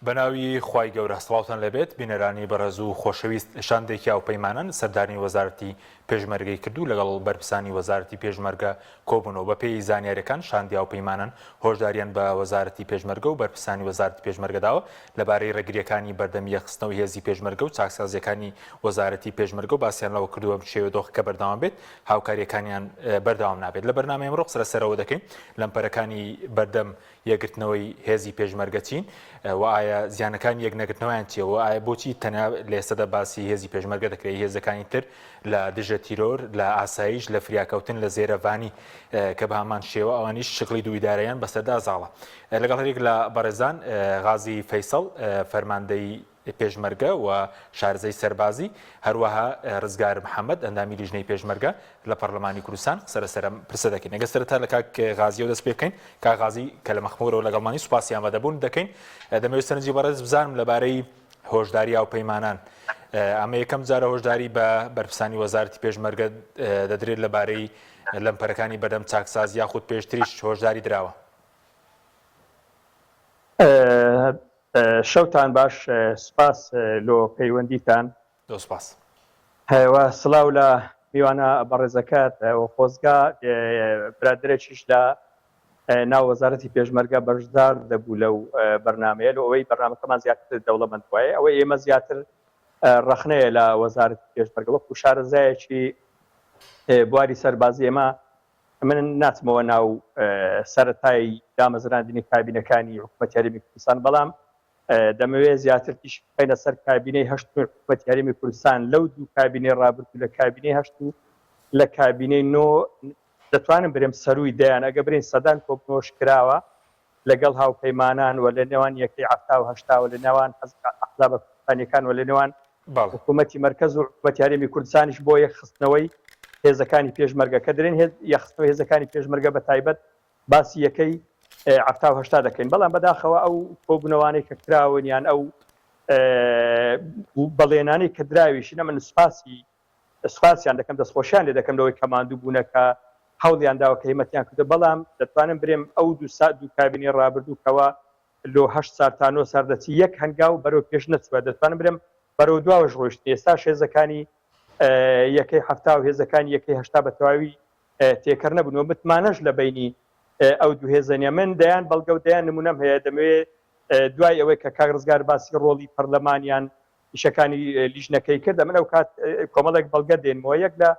بەناوی خوای گەورە سڵاوتان لەبێت بینەرانی بەڕێز و خۆشەویست شاندێکی ئاوپەیمانان سەردانی وەزارەتی پێشمەرگەی کردو لەگەڵ بەرپرسانی وەزارەتی پێشمەرگە کۆبوونەوە بە پێی زانیاریەکان شاندی ئاوپەیمانان هۆشداریان بە وەزارەتی پێشمەرگە و بەرپرسانی وەزارەتی پێشمەرگەداوە لەبارەی ڕێگریەکانی بەردەمی یەخستنەوە هێزی پێشمەرگە و چاکسازیەکانی وەزارەتی پێشمەرگە و باسییانەوە کردووە شێوە دۆخەکە بەردەوام بێت هاوکاریەکانیان بەردەوام نابێت لە بەرنامە ئەمڕۆ قسەرەوە دەکەین لەمپەرەکانی بەردەم یەکگرتنەوەی هێزی پێشمەرگە چین و ئایا زیانەکانی یەکنەگرتنەوەیان چیەوە ئایا بۆچی تەنیا لە ئێستادا باسی هێزی پێشمەرگە دەکرێت هێزەکانی تر لە دژە تیرۆر لە ئاسایش لە فریاکەوتن لە زێرەڤانی کە بە هەمان شێوە ئەوانیش شکلی دوو ئیدارەیان بەسەردا زاڵە لەگەڵ هەرێک لە بەڕێزان غازی فەیسەڵ فەرماندەی پێشمەرگە و شارزەی سەربازی هەروەها ڕزگار محەممەد ئەندامی لیژنەی پێشمەرگە لە پەرلەمانی کوردستان سەرسەرم پرسە دەکەین ئەگە سەرەتا لە کاک غازیەوە دەست پێکەین کا غازی کە لە مەخمورەوە لەگەڵمانی سوپاسیان بەدەبوون دەکەین دەمەوێت سەرنجی بەڕێز بزانم لەبارەی هۆشداری ئاوپەیمانان ئەمە یەکەم جارە هۆشداری بە بەرپرسانی وەزارەتی پێشمەرگە دەدرێت لەبارەی لەمپەرەکانی بەردەم چاکساز یاخود پێشتریش هۆشداری دراوە شەوتان باش سپاس لۆ پەیوەندیتان سپاس هەیەوە سڵاو لە میوانە بەڕێزەکەت و خۆزگا برادرێکیش لە ناو وەزارەتی پێشمەرگە بەشدار دەبوو لەو بەرنامەیە لە ئەوەی بەرنامەکەمان زیاتر دەوڵەمەند وایە ئەوەی ئێمە زیاتر ڕەخنەیە لە وەزارەتی پێشمەرگە وەکو شارەزایەکی بواری سەربازی ئێمە من ناچمەوە ناو سەرەتای دامەزراندنی کابینەکانی حکوومەتی هەرێمی کوردستان بەڵام دەمەوێت زیاتر تیش بخەینە سەر کابینەی هەشت حکوومەتی هەرێمی کوردستان لەو دوو کابینەی ڕابردوو لە کابینەی هەشت و لە کابینەی نۆ دەتوانم برێم سەرووی دەیان ئەگە برین سەدان کۆبنەوەش کراوە لەگەڵ هاوپەیمانان و لە نێوان یەکەی عەفتا و هەشتا و لە نێوان ئەحزابە کوردستانیەکان و لە نێوان حکوومەتی مەرکەز و حکوومەتی هەرێمی کوردستانیش بۆ یەکخستنەوەی هێزەکانی پێشمەرگە کە درێن یەخستنەوەی هێزەکانی پێشمەرگە بە تایبەت باسی یەکەی عەفتا و هەشتا دەکەین بەڵام بەداخەوە ئەو کۆبوونەوانەی کە کراون یان ئەو بەڵێنانەی کە دراویشینە من سوپاسیان دەکەم دەستخۆشیان لێ دەکەم لەوەی کە ماندوو بوونەکە هەوڵیان داوە کە هیمەتیان کردە بەڵام دەتوانم برێم ئەو دوو کابینی ڕابردووکەوە لۆ 8 سار تا 9 سار دەچی یەک هەنگاو بەرەو پێش نەچوە دەتوانم برێم بەرەو دواوەش ڕۆیشت ئێستا هێزەکانی یەکەی هەفتا و هێزەکانی یەکەی هەشتا بە تەواوی تێکەر نەبوونەوە متمانەش لە بینی ئەو دوو هێزەنیە من دەیان بەڵگە و دەیان نمونەم هەیە دەمەوێت دوای ئەوەی کە کاک ڕزگار باسی ڕۆڵی پەرلەمانیان ئیشەکانی لیژنەکەی کرد من ئەو کات کۆمەڵێک بەڵگە دێنمەوە یەک لە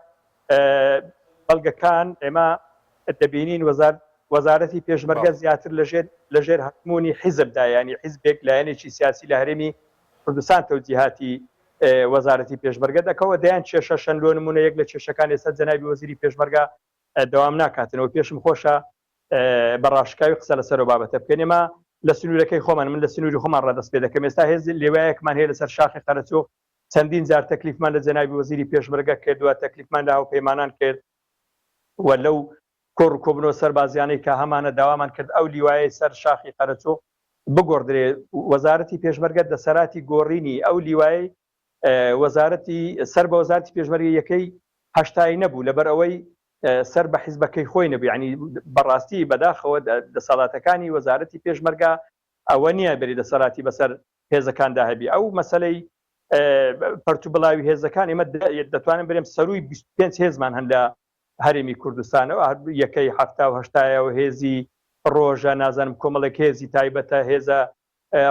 بەڵگەکان ئێمە دەبینین وەزارەتی پێشمەرگە زیاتر لەژێر هەکمونی حیزبدا ینی حیزبێک لایەنێکی سیاسی لە هەرێمی کوردستان تەوجیهاتی وەزارەتی پێشمەرگە دەکەوە دەیان کێشەشەن لۆ نمونە یەک لە کێشەکان ئێستا جەنابی وەزیری پێشمەرگە دەوام ناکاتنەوە پێشم خۆشە بەڕاشکاوی قسە لەسەر بابەتە بکەین ئێمە لە سنوورەکەی خۆمان من لە سنووری خۆمان ڕادەست پێ دەکەم ئێستا هێز لێوایەکمان هەیە لەسەر شاخی قەرەچۆ چەندین جار تەکلیفمان لە جەنابی وەزیری پێشمەرگە کردووە تەکلیفمان لە هاوپەیمانان کرد و لەو کۆڕ و کۆبنەوە سەربازیانەی کە هەمانە داوامان کرد ئەو لیوایەی سەر شاخی قەرەچۆ بگۆڕدرێ وەزارەتی پێشمەرگە دەسەراتی گۆڕینی ئەو لیوایەی وەزارەتی سەر بە وەزارەتی پێشمەرگە یەکەی هەشتایی نەبوو لەبەر ئەوەی سەر بە حیزبەکەی خۆی نەبوو یعنی بەڕاستی بەداخەوە دەسەڵاتەکانی وەزارەتی پێشمەرگە ئەوە نییە بەری دەسەڵاتی بەسەر هێزەکاندا هەبی ئەو مەسەلەی پەرتوبڵاوی هێزەکان ئێمە دەتوانن برێم سەرووی 25 هێزمان هەن لە هەرێمی کوردستانەوە یەکەی هەفتا و هەشتایەوە هێزی ڕۆژە نازانم کۆمەڵێک هێزی تایبەتە هێزە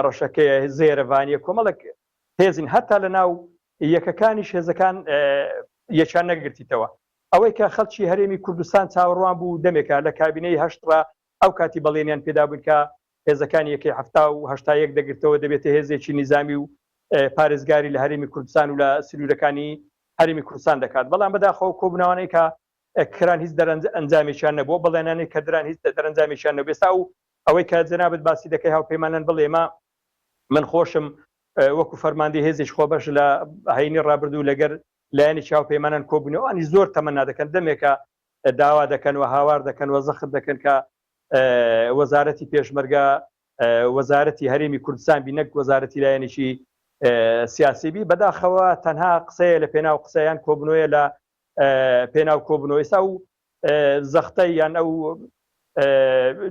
ڕەشەکەیە زێرەڤانیە کۆمەڵێک هێزین هەتا لە ناو یەکەکانیش هێزەکان یەکیان نەگرتیتەوە ئەوەی کە خەڵکی هەرێمی کوردستان چاوەڕوان بوو دەمێکە لە کابینەی هەشتڕا ئەو کاتی بەڵێنیان پێدا بوون کە هێزەکانی یەکەی هەفتا و هەشتا یەک دەگرتەوە دەبێتە هێزێکی نیزامی و پارێزگاری لە هەرێمی کوردستان و لە سنوورەکانی هەرێمی کوردستان دەکات بەڵام بەداخەوە کۆبنەوەی کە کران هیچ ئەنجامیشیان نەبووە بەڵێنانی کە دران هیچ دەرەنجامیشیان نەبوو ئێستا و ئەوەی کە جەنابەت باسی دەکەی هاوپەیمانان بڵێ ئێمە من خۆشم وەکو فەرماندەی هێزیش خۆبەش لە هەینی ڕابردوو لەگەر لایەنی چاوپەیمانان کۆبوونەوەی زۆر تەمەنا دەکەن دەمێکە داوا دەکەن و هاوار دەکەن و زەخت دەکەن کە وەزارەتی پێشمەرگە وەزارەتی هەرێمی کوردستان بی نەک وەزارەتی لایەنێکی سیاسیبی بەداخەوە تەنها قسەیە لە پێناو قسەیان کۆبنەوەیە لە پێناو کۆبنەوە ئێستا و زەختەی یان ئەو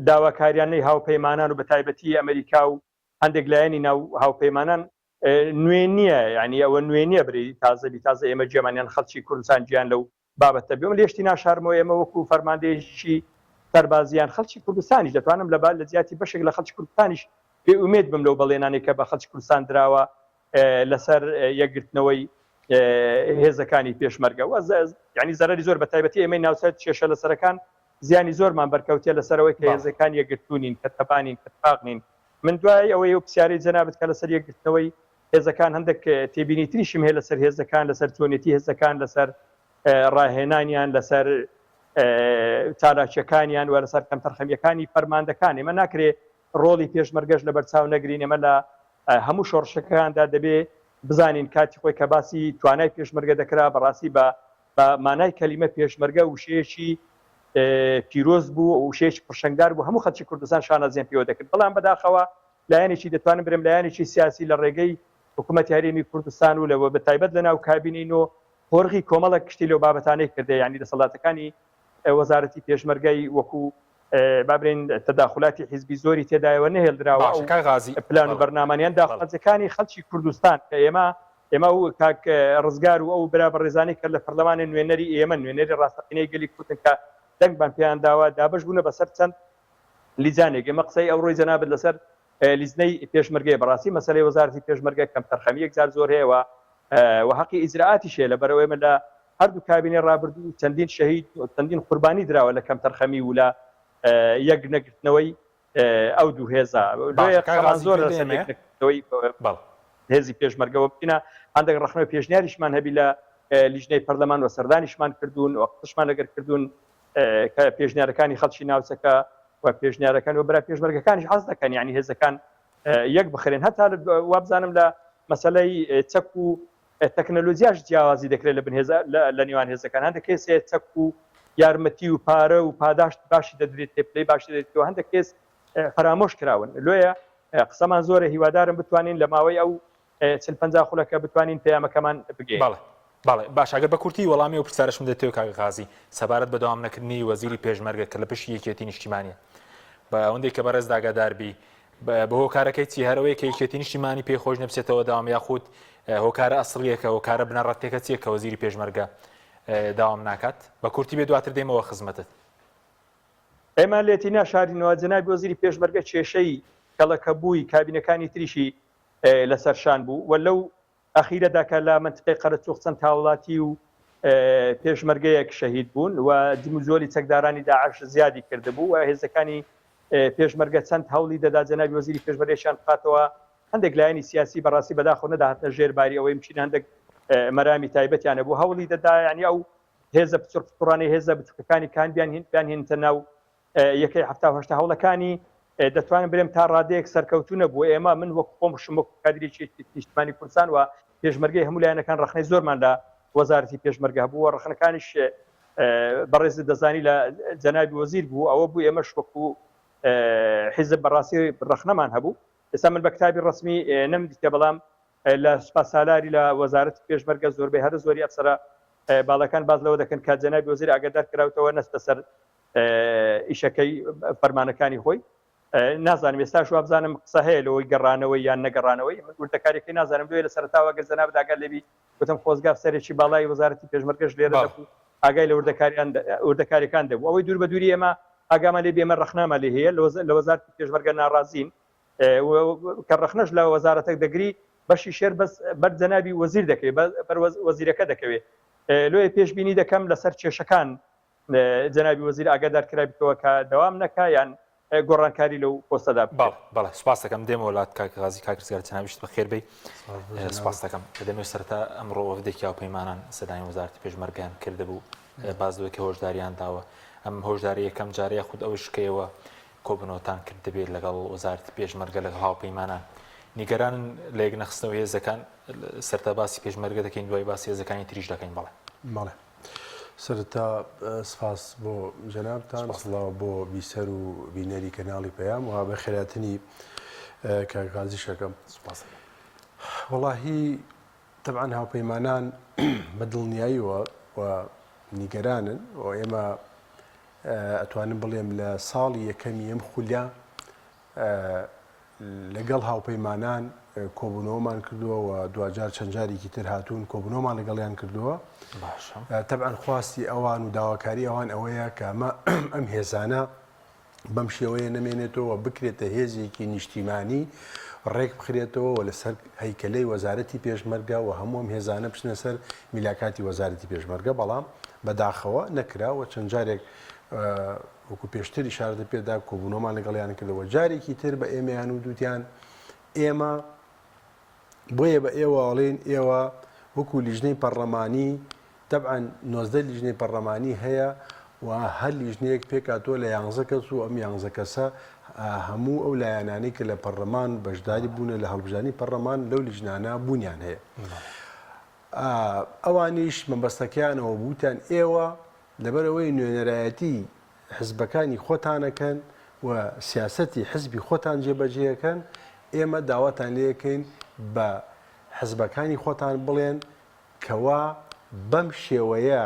داواکاریانەی هاوپەیمانان و بە تایبەتی ئەمریکا و هەندێک لایەنی ناو هاوپەیمانان نوێ نییە یعنی ئەوە نوێ نییە بری تازە ئێمە جێمانیان خەڵکی کوردستان گیان لەو بابەتە بێم لێشتی ناشارمەوە ئێمە وەکو فەرماندەیەکی سەربازیان خەڵکی کوردستانیش دەتوانم لە زیاتی بەشێک لە خەڵکی کوردستانیش پێ ئومێد بم لەو بەڵێنانێک کە بە خەڵکی کوردستان دراوە لەسەر یەکگرتنەوەی هێزەکانی پێشمەرگە یعنی زەرری زۆر بە تایبەتی ئێمەی ناوچە کێشە لەسەرەکان زیانی زۆرمان بەرکەوتێ لەسەرەوەی کە هێزەکان یەکگرتوونین کە تەبانین کە تفاقنین من دوای ئەوەی و پرسیارەی جەنابەت کە لەسەر یەکگرتنەوەی هێزەکان هەندێک تێبینی تریشم هەیە لەسەر هێزەکان لەسەر چۆنێتی هێزەکان لەسەر ڕاهێنانیان لەسەر چالاکیەکانیان و لەسەر کەمتەرخەمیەکانی فەرماندەکان ئێمە ناکرێ ڕۆڵی پێشمەرگەش لە بەرچاو نەگرین ئێمە لە هەموو شۆڕشەکاندا دەبێ بزانین کاتی خۆی کە باسی توانای پێشمەرگە دەکرا بەڕاستی بە مانای کەلیمە پێشمەرگە وشەیەکی پیرۆز بوو و وشەیەکی پرشنگدار بوو هەموو خەڵکی کوردستان شانازیان پێوە دەکرد بەڵام بەداخەوە لایەنێکی دەتوانم برم لایەنێکی سیاسی لە ڕێگەی حکوومەتی هەرێمی کوردستان و لەوە بە تایبەت لەناو کابینین و هۆرغی کۆمەڵک کشتی لەو بابەتانەی کردێ یعنی دەسەڵاتەکانی وەزارەتی پێشمەرگەی وەکو بابرین تەداخلاتی حیزبی زۆری تێدایەوە نەهێڵدراوە پلان و بەرنامانیان داخوازەکانی خەڵکی کوردستان کە ئێمە و کاک ڕزگار و ئەو بەرابەڕێزانی کە لە پەرلەمانی نوێنەری ئێمە نوێنەری ڕاستەقینەی گەلی کوردن کە دەنگمان پێیان داوە دابش بوونە بەسەر چەند لیزانێک ئێمە قسەی ئەو ڕۆی جەنابەت لەسەر لیزنەی پێشمەرگەی بەڕاستی مەسەلەی وەزارەتی پێشمەرگە کەم تەرخەمی یەکجار زۆر هەیەوە و حەقی ئیجرئاتی شێ لەبەرەوەی ئێمە لە هەردوو کابینەی ڕابردوو چەندین شەهید چەندین قوربانی دراوە لە کەم تەرخەمی و لە یەک نەگرتنەوەی ئەو دوو هێزە زۆر لەسەرەوەی هێزی پێشمەرگەوە بکەینە هەندێک ڕخنەوەی پێشنیاریشمان هەبی لە لیژنەی پەرلەمان و سەردانیشمان کردوون و قسەشمان لەگەر کردوون کە پێشنیارەکانی خەڵکی ناوچەکە و پێشنیارەکان و بەرا پێشمەرگەکانیش حەز دەکەن یعنی هێزەکان یەک بخرێن هەتا وابزانم لە مەسەلەی چەک و تەکنەلۆژیاش جیاوازی دەکرێت لە بنهێز لە نێوان هێزەکان هەندێک کێسێ چەک و یارمەتی و پارە و پاداشت باشی دەدرێت تێپلەی باشی دەدرێتەوە هەندێک کێس فرامۆش کراون لۆیە قسەمان زۆرە هیوادارم بتوانین لە ماوەی ئەو 50 خولەکە بتوانین پەیامەکەمان بگەین. باڵێ باش ئەگەر بە کورتی وەڵامی و پرسیارەشم دێتەوە کاک غازی سەبارەت بە دەوام نەکردنی وەزیری پێشمەرگە کە لە پشتی یەکێتی نیشتیمانیە بە ئەوەندێک کە بەڕێز داگاداربی بە هۆکارەکەی چی هەرەوەی کە یەکێتی نیشتیمانی پێی خۆش نەبسێتەوە داوام یاخود هۆکارە ئەسڵیەکە هۆکارە بنەڕەتێکە چیە کە وەزیری پێشمەرگە داوام ناکات بە کورتی بێ دواتر دێمەوە خزمەتت. ئێمە لێتی ناشارینەوە جەنابی وەزیری پێشمەرگە کێشەی کەڵەکەبووی کابینەکانی تریشی لەسەرشان بوو و لەو ئەخیرەدا کە لە منطقەی قەرەچووق چەند هاوڵاتی و پێشمەرگەیەک شەهید بوون و دموزۆلی چەکدارانی داعش زیادی کردبوو و هێزەکانی پێشمەرگە چەند هەوڵی دەدا جەنابی وەزیری پێشمەرگەیشان بخاتەوە هەندێک لایەنی سیاسی بەڕاستی بەداخەوە نەداهاتە ژێرباری ئەوەی بچین هەندێک مەرامی تایبەتیانە بوو هەوڵی دەدا یعنی ئەو هێزە پچڕانی هێزە بچووکەکانی کانبیان هێنتە ناو یەکەی هەهێشتا هەوڵەکانی دەتوانن برێم تا ڕادەیەک سەرکەوتونە بوو ئێمە من وەک خۆم شم کادرێکی نیشتیمانی کوردستان و پێشمەرگەی هەموو لایەنەکان ڕخنەی زۆرمان لە وەزارەتی پێشمەرگە بووە ڕخنەکانیش بەڕێز دەزانی لە جەنابی وەزیر بوو ئەوە بوو ئێمەش وەکو حیزب بەڕاستی ڕخنەمان هەبوو ئێستا من بە کتابی ڕسمی نەمدیتە بەڵام لە سوپاسسالاری لە وەزارەتی پێشمەرگە زۆربەی هەر زۆری ئەفسەرە باڵەکان باز لەوە دەکەن کە جەنابی وەزیر ئاگادار کراوەوە نەستە سەر ئیشەکەی فەرمانەکانی خۆی نازانم ئێستاش وابزانم قسە هەیە لەوەی گەڕانەوەی یان نەگەڕانەوەی وردەکارێکی نازانم دوێ لە سەرتاوە گەر جەناب داگەر لێبی گوتم خۆزگا سەرێکی باڵای وەزارەتی پێشمەرگەش لێرە دەبوو ئاگای لە وردەکاریەکان دەبوو ئەوەی دوور بە دووری ئێمە ئاگامان لێ بێمە ڕخنامە لێ هەیە لە وەزارەتی پێشمەرگە ناڕازین کە ڕخنەش لە وەزارەتێک دەگری بەشی شێر بەس بەر جەنابی وەزیر دەکەوێت بەر وەزیرەکە دەکەوێت لۆیە پێشبینی دەکەم لەسەر کێشەکان جەنابی وەزیر ئاگادار کرابێتەوە کە دەوام نەکا یان گۆڕانکاری لەو پۆستەدا بەڵێ سپاس دەکەم دێمە وڵات کاک غازی کاکرزگار چناویشت بەخێربەی سپاس دەکەم دەمێت سەرەتا ئەمڕۆ وەفدێکی هاوپەیمانان سەدانی وەزارەتی پێشمەرگیان کردبوو بازدەوەکی هۆشداریان داوە ئەم هۆشداری یەکەم جارەیە خود ئەوش کەیەوە کۆبنەوەتان کرد دەبێت لەگەڵ وەزارەتی پێشمەرگە لەگەڵ هاوپەیمانان نیگەران لە یەکنەخستنەوە هێزەکان سەرتا باسی پێشمەرگە دەکەین دوای باسی هێزەکانی تریش دەکەین بەڵێ سەرەتا سپاس بۆ جەنابتان سڵاو بۆ بیسەر و بینەری کەناڵی پەیام و بە خێراتنی کاک غازی شەکەم سپاس وەڵاهی تەبعەن هاوپەیمانان بە دڵنیاییەوە و نیگەرانن و ئێمە ئەتوانم بڵێم لە ساڵی یەکەمی ئەم خولیا لەگەڵ هاوپەیمانان کۆبوونەوەمان کردووە و دوجار چەند جارێکی تر هاتوون کۆبوونەوەمان لەگەڵیان کردووە. تەبعاً خواستی ئەوان و داواکاری ئەوان ئەوەیە کە ئەم هێزانە بەم شێوەیە نەمێنێتەوە بکرێتە هێزێکی نیشتیمانی ڕێک بخرێتەوە و لەسەر هەیکەلەی وەزارەتی پێشمەرگە و هەموو ئەم هێزانە بچنە سەر میلاکاتی وەزارەتی پێشمەرگە، بەڵام بەداخەوە نەکراوە. چەند جارێک وەکو پێشتری شاردە پێدا کۆبوونەوەمان لەگەڵیان کردەوە. جارێکی تر بە ئێمەیان و دووتیان ئێمە بۆیە بە ئێوەڵێن ئێوە وەکو لیژنەی پەرلەمانی تەبعاً 19 لیژنەی پەرلەمانی هەیە و هەر لیژنەیەک پێکاتۆ لە 11 کەس و ئەم 11 کەسە هەموو ئەو لایەنانەی کە لە پەرلەمان بەشداری بوون لە هەڵبژانی پەرلەمان لەو لیژنانە بوونیان هەیە. ئەوانیش مەبەستەکەیانەوە بوتیان ئێوە لەبەرەوەی نوێنەرایەتی حزبەکانی خۆتانەکەن و سیاسەتی حزبی خۆتان جێبەجێەکەن، ئێمە داواتان لێەکەین بە حزبەکانی خۆتان بڵێن کەوا بەم شێوەیە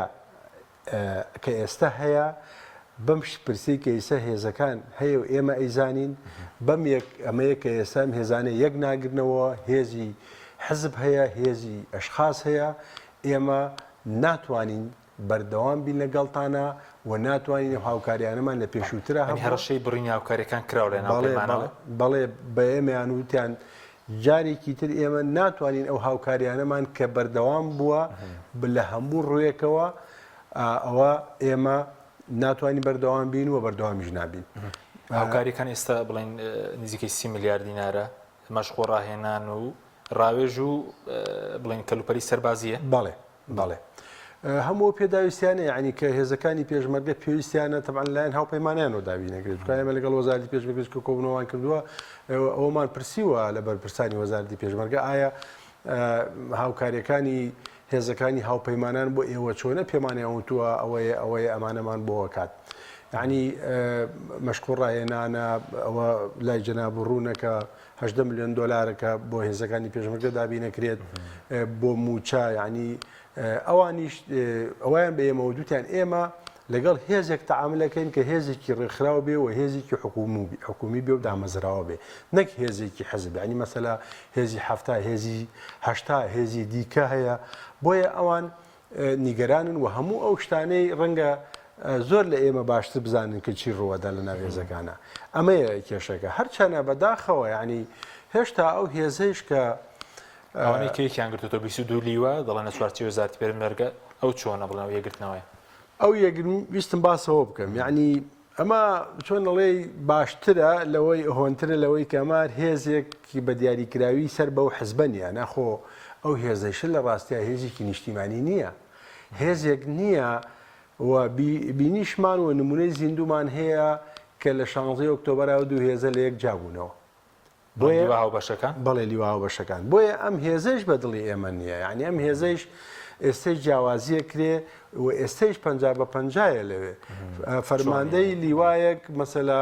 کە ئێستا هەیە بەم پرسی کە ئێستا هێزەکان هەیە و ئێمە ئەیزانین بەم ئەمەیە کە ئێستا هێزانە یەک ناگرنەوە، هێزی حزب هەیە، هێزی ئەشخاص هەیە، ئێمە ناتوانین بەردەوام بین لەگەڵتانە و ناتوانین هاوکاریانەمان لە پێشووترە هەڕەشەی بڕینی هاوکاریەکان کراوە لە ناوپەیمانەوە. بەڵێ بە ئێمەیان وتیان جارێکی تر ئێمە ناتوانین ئەو هاوکاریانەمان کە بەردەوام بووە لە هەموو ڕوویەکەوە ئەوە ئێمە ناتوانین بەردەوام بین و بەردەوامیش نابین. هاوکاریەکان ئێستا بڵێن نزیکەی 30 میلیارد دینارە مەشقۆ ڕاهێنان و ڕاوێژ و بڵێن کەلوپەری سەربازیە. بەڵێ بەڵێ هەموو پێداویستیانە یعنی کە هێزەکانی پێشمەرگە پێویستیانە تەبعاً لایەن هاوپەیمانیانەوە داوی نەکرێت. ئێمە لەگەڵ وەزارەتی پێشمەرگەش کە کۆبوونەوەمان کردووە ئەومان پرسیوە لە بەرپرسانی وەزارەتی پێشمەرگە ئایا هاوکاریەکانی هێزەکانی هاوپەیمانان بۆ ئێوە چۆنە پێمانیان وتووە ئەوەیە ئەمانەمان بۆ کات. یعنی مەشقۆ ڕاهێنانە ئەوە لای جەناب ڕوونەکە 18 ملیۆن دۆلارەکە بۆ هێزەکانی پێشمەرگە دابی نەکرێت بۆ موچە، یعنی ئەوانیش ئەویان بە ئێمە وتیان ئێمە لەگەڵ هێزێک تەعاملەکەین کە هێزێکی ڕێکخراو بێ و هێزێکی حکومی بێ و دامەزراوە بێ، نەک هێزێکی حەزب. ینی مەسەلا هێزی هەفتا هێزی هەشتا هێزی دیکە هەیە. بۆیە ئەوان نیگەرانن و هەموو ئەو شتانەی ڕەنگە زۆر لە ئێمە باشتر بزانن کە چی ڕوەدا لە ناو هێزەکانە. ئەمەیە کێشەکە هەرچەنە بەداخەوە، یعنی هێشتا ئەو هێزەیش کە ئەوانەی کێکیان گرتوتە 22 لیوە دەڵێنە چوارچێوە وەزارەتی پێشمەرگە ئەو چۆنە بڵێن ئەو یەکگرتنەوەی ئەو ویستم باسەوە بکەم. یعنی ئەمە چۆن دەڵێ باشترە لەوەی هۆنترە لەوەی کەمار هێزێکی بە دیاریکراوی سەر بەو حزبەنیە نەخۆ ئەو هێزەیشە لە ڕاستیا هێزێکی نیشتیمانی نییە، هێزێک نییە و بینیشمان و نمونەی زیندومان هەیە کە لە 16 ئۆکتۆبەرەوە دوو هێزە لە یەک جابوونەوە. بۆیە هاوبەشەکان بەڵێ لیواو بەشەکان. بۆیە ئەم هێزەش بەدڵی ئێمە نییە، یعنی ئەم هێزەش ئێستەی جیاوازیە کرێ و ئێستەیش 50 بە 50 لەوێ فەرماندەی لیوایەک مەسەلا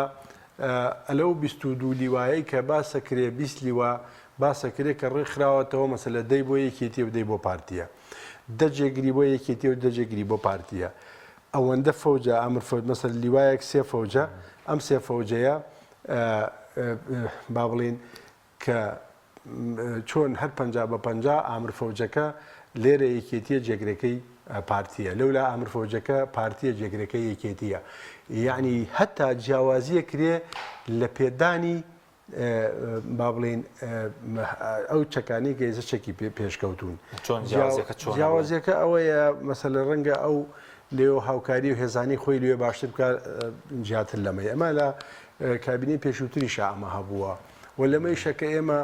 ئەلەو 22 لیوایی کە باسەکرێ 20 لیوا باسەکرێ کە ڕێکخراوەتەوە مەسەلە دەی بۆ یەکێتی و دەی بۆ پارتیە، دەجێگری بۆ یەکێتی و دەجێگری بۆ پارتیە. ئەوەندە فەوجە ئەمر فەوج مەسەل لیوایەک سێ فەوجە، ئەم سێ فەوجەیە با بڵین کە چۆن هەر 50 بە 50 ئامر فەوجەکە لێرە یەکێتیە جێگرەکەی پارتیە، لەولا ئامر فەوجەکە پارتیە جێگرەکەی یەکێتیە. یعنی هەتا جیاوازیە کرێ لە پێدانی با بڵین ئەو چەکانی کە ئێستا چەکی پێشکەوتون. جیاوازیەکە ئەوەیە مەسەلە ڕەنگە ئەو لێەوە هاوکاری و هێزانی خۆی لێ باشتر بکار جیاتر لەمەی ئەمە لە کابینەی پێشووتریشە ئەمە هەبووە و لەمەی شەکە ئێمە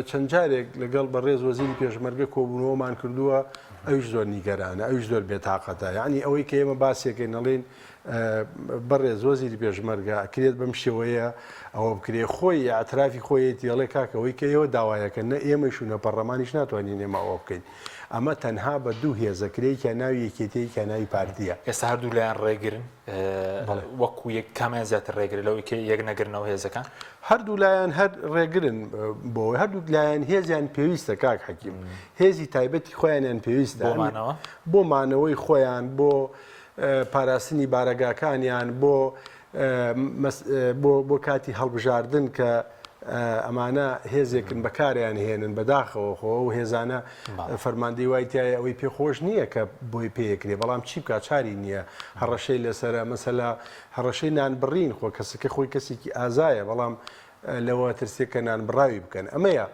چەند جارێک لەگەڵ بەڕێز وەزیری پێشمەرگە کۆبوونەوەمان کردووە ئەوش زۆر نیگەرانە، ئەوش زۆر بێتاقەتە. یعنی ئەوەی کە ئێمە باسیەکەی نەڵێن بەڕێز وەزیری پێشمەرگە ئەکرێت بەم شێوەیە ئەوە بکرێ خۆی ئەترافی خۆیەتی ئەڵێ کاکەوەی کە ئێوە داوایەکە نە ئێمەشو نە پەرلەمانیش ناتوانین ئێمە ئەوە بکەین. ئەمە تەنها بە دوو هێزەکرەیەکە ناوی یەکێتەیە کە ناوی پارتیە. ئێستا هەردوو لایەن ڕێگرن وەکو یەک کامیان زیاتر ڕێگرن لەوەی کە یەک نەگرنەوە هێزەکان هەردوو لایەن هەر ڕێگرن بۆەوەی هەردوو لایەن هێزیان پێویستە کاک حەکیم، هێزی تایبەتی خۆیانیان پێویستە بۆ مانەوەی خۆیان، بۆ پاراستنی بارەگاکانیان، بۆ کاتی هەڵبژاردن کە ئەمانە هێزێکن بەکاریان هێنن بەداخەوە خۆ و هێزانە فەرماندەی وای تایە ئەوەی پێخۆش نییە کە بۆی پێکرێ بەڵام چی بکات چاری نییە هەڕەشەی لەسرە مەسەلا هەڕەشەی نان بڕین خۆ کەسەکە خۆی کەسێکی ئازایە بەڵام لەوە ترسێکە نان بڕاوی بکەن ئەمەیە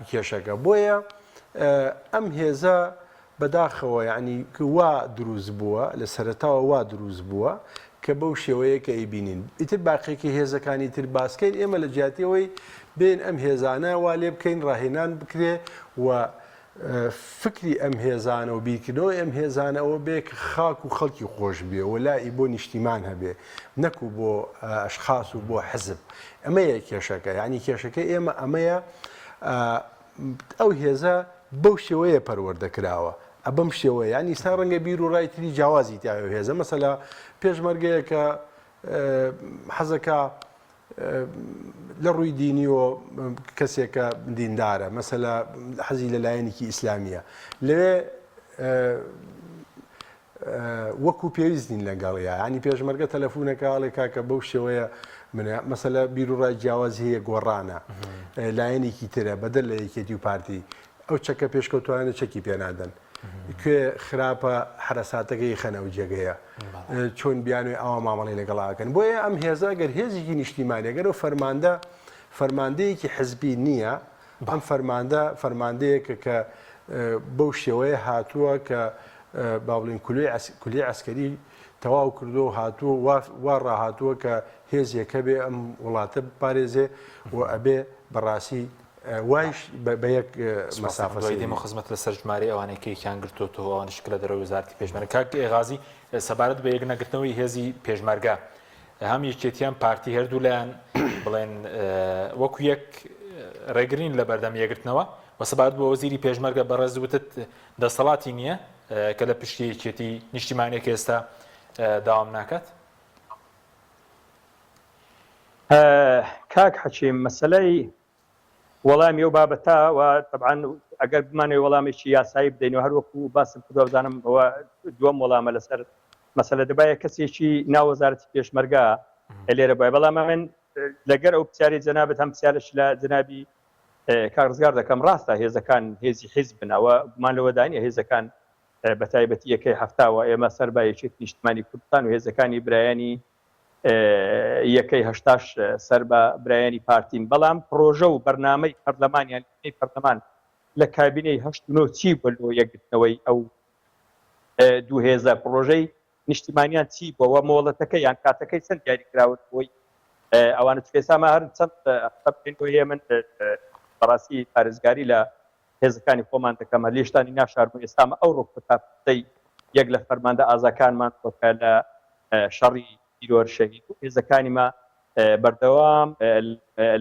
کێشەکە بۆیە ئەم هێزە بەداخەوە یعنی وا دروست بووە لە سەرەتاوە وا دروست بووە کە بەو شێوەیە کە ئەیبینین ئیتر باقیێکی هێزەکانی تر باسکەین ئێمە لە جیاتیەوەی بێن ئەم هێزانە وا لێ بکەین ڕاهێنان بکرێ و فکری ئەم هێزانە و بیرکردنەوە ئەم هێزانەوە بێ کە خاک و خەڵکی خۆش بێ و لای بۆ نیشتیمان هەبێ نەکو بۆ ئەشخاص و بۆ حزب ئەمەیە کێشەکە یعنی کێشەکە ئێمە ئەمەیە ئەو هێزە بەو شێوەیە پەروەردەکراوە ئەبەم شێوەیە ینی ئستا ڕەنگە بیر و ڕای تری جیاوازی تاوێ هێزە مەسەلا پێشمەرگەیە کە حەزەکە لە ڕووی دینیەوە کەسێکە دیندارە مەسەلا حەزی لەلایەنێکی ئیسلامیە لەوێ وەکو پێویستین لەگەڵەیە ینی پێشمەرگە تەلەفۆنەکەڵێ کاکە بەو شێوەیە منە مەسەلا بیر و ڕای جیاواز هەیە گۆڕانە لایەنێکی ترە بەدەل لە یەکێتی و پارتی ئەو چەکە پێشکەوتوانە چەکی پێنادەن کوێ خراپە حرەساتەکەی خەنە و جێگەیە چۆن بیانوێ ئەوە مامەڵی لەگەڵاکەن بۆیە ئەم هێزە گەر هێزێکی نیشتیمانیەگەر و فەرماندەیەکی حزبی نییە ئەم فەرماندەیەکە کە بەو شێوەیە هاتووە کە باڵین کولی عسکەری تەواو کردو و هاتووە وا ڕاهاتووە کە هێزیەکە بێ ئەم وڵاتە بپارێزێ و ئەبێ بەڕاستی وایش بە یەک مەسافەدەمە خزمەت لە سەر ژمارە ئەوانەی کەیان گرتوتەوە ئەوان شکلە دەرەوە وزارەتی پێشمەرگە کاک ئێغازی سەبارەت بە یەکنەگرتنەوەی هێزی پێشمەرگە هەم یەکێتیان پارتی هەردوو لایەن بڵێن وەکو یەک ڕێگرین لە بەردەم یەکگرتنەوە و سەبارەت بە وەزیری پێشمەرگە بەڕێز وتت دەسەڵاتی نییە کە لە پشتی یەکێتی نیشتیمانیەکە ئێستا داوام ناکات کاک حەچیم مەسەلەی وەڵامی ئەو بابەتە و طبعاً ئەگەر بمانەوەی وەڵامێکی یاسایی بدەینەوە هەر وەکو باسم کردووە بزانم ئەوە دووەم وەڵامە لەسەر مەسەلە دەبایە کەسێکی ناو وەزارەتی پێشمەرگە لێرە بایە بەڵام من لەگەر ئەو پرسیاری جەنابەت هەم پرسیارش لە جەنابی کاک ڕزگار دەکەم ڕاستە هێزەکان هێزی حیزبن ئەوە گومان لەوە دانیە هێزەکان بە تایبەتی یەکەی هەفتاوە ئێمە سەر با یەکێتی نیشتیمانی کوردستان و هێزەکانی برایانی یەکەی هەشتاش سەر بە برایانی پارتین بەڵام پرۆژە و بەرنامەی پەرلەمانیان پەرلەمان لە کابینەی هەشت و نۆ چی بۆ یەکگرتنەوەی ئەو دوو هێزە پرۆژەی نیشتیمانیان چی بۆەوە مۆڵەتەکە یان کاتەکەی چەند دیاریکراوە بۆی ئەوانە ئێسامە هەر چەند هەیە من بەڕاستی پارێزگاری لە هێزەکانی خۆمان دەکەمە لێشتانی ناشاربوو ئێستامە ئەو ڕۆکتاپتەی یەک لە فەرماندە ئازاکانمان کۆکە لە شەڕی دیرۆر شەهید و هێزەکانیمە بەردەوام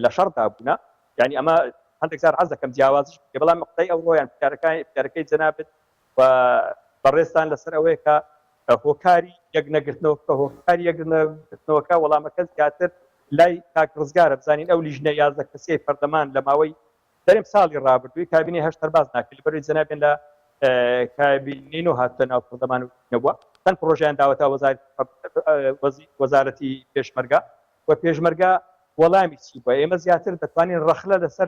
لە شەڕدا بوونە یعنی ئەمە هەندێک جار حەز دەکەم جیاوازش بکە بەڵام مقتەی ئەوڕۆیان پرسیارەکەی جەنابەت و بەڕێستان لەسەر ئەوەیە کە هۆکاری یەک نەگرتنەوە کە هۆکاری یەکگرتنەوەکە وەڵامەکە زیاتر لای کاک ڕزگارە بزانین ئەو لیژنە 11 کەسەی پەرلەمان لە ماوەی دەرێم ساڵی ڕابردووی کابینەی هەشت هەرباز ناکرد لەبەرەوەی جەنابێن لە کابینەی نۆ هاتە ناو پەرلەمان نەبووە چەند پرۆژەیان داوەتە وەزارەتی پێشمەرگە و پێشمەرگە وەڵامی چی بووە ئێمە زیاتر دەتوانین ڕەخلە لەسەر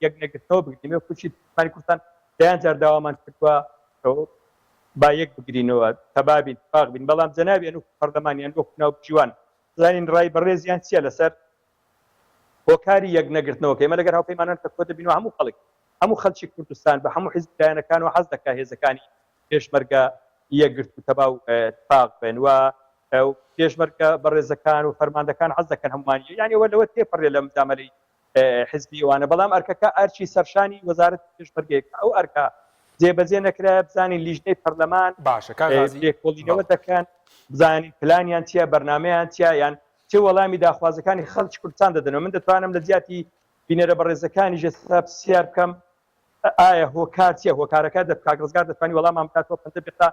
یەک نەگرتنەوە بگرینەوە کوچی پانی کوردستان دەیان جار داوامان کردووە با یەک بگرینەوە تەبابین اتفاق بین بەڵام جەنابێن و پەرلەمانیان وەکو ناو جیوان زانین ڕای بەڕێزیان چییە لەسەر هۆکاری یەک نەگرتنەوە کە ئێمە لەگەر هاوپەیمانان کە کۆ دەبین و هەموو خەڵکی کوردستان بە هەموو حیزبلایەنەکان و حەز دەکا هێزەکانی پێشمەرگە یەکگرت و تەباو اتفاق بن و پێشمەرگە بەڕێزەکان و فەرماندەکان حەز دەکەن هەمومانیە یعنی ئەوە لەوە تێپەڕێ لە مجامەلەی حیزبی ئەوانە بەڵام ئەرکەکە ئەرچی سەرشانی وەزارەتی پێشمەرگەیەکە ئەو ئەرکە جێبەجێ نەکرا بزانین لیژنەی پەرلەمان باشە لێکۆڵینەوە دەکەن بزانین پلانیان چییە بەرنمەیان چیە یان چه وەڵامی داخوازەکانی خەڵکی کوردستان دەدەنەوە من دەتوانم لە جیاتی بینەرە بەڕێزەکانی ژێستا پرسیار بکەم ئایا هۆکار چییە هۆکارەکە کاک ڕزگار دەتوانی وەڵامان بکاتەوە پەنجە بێتا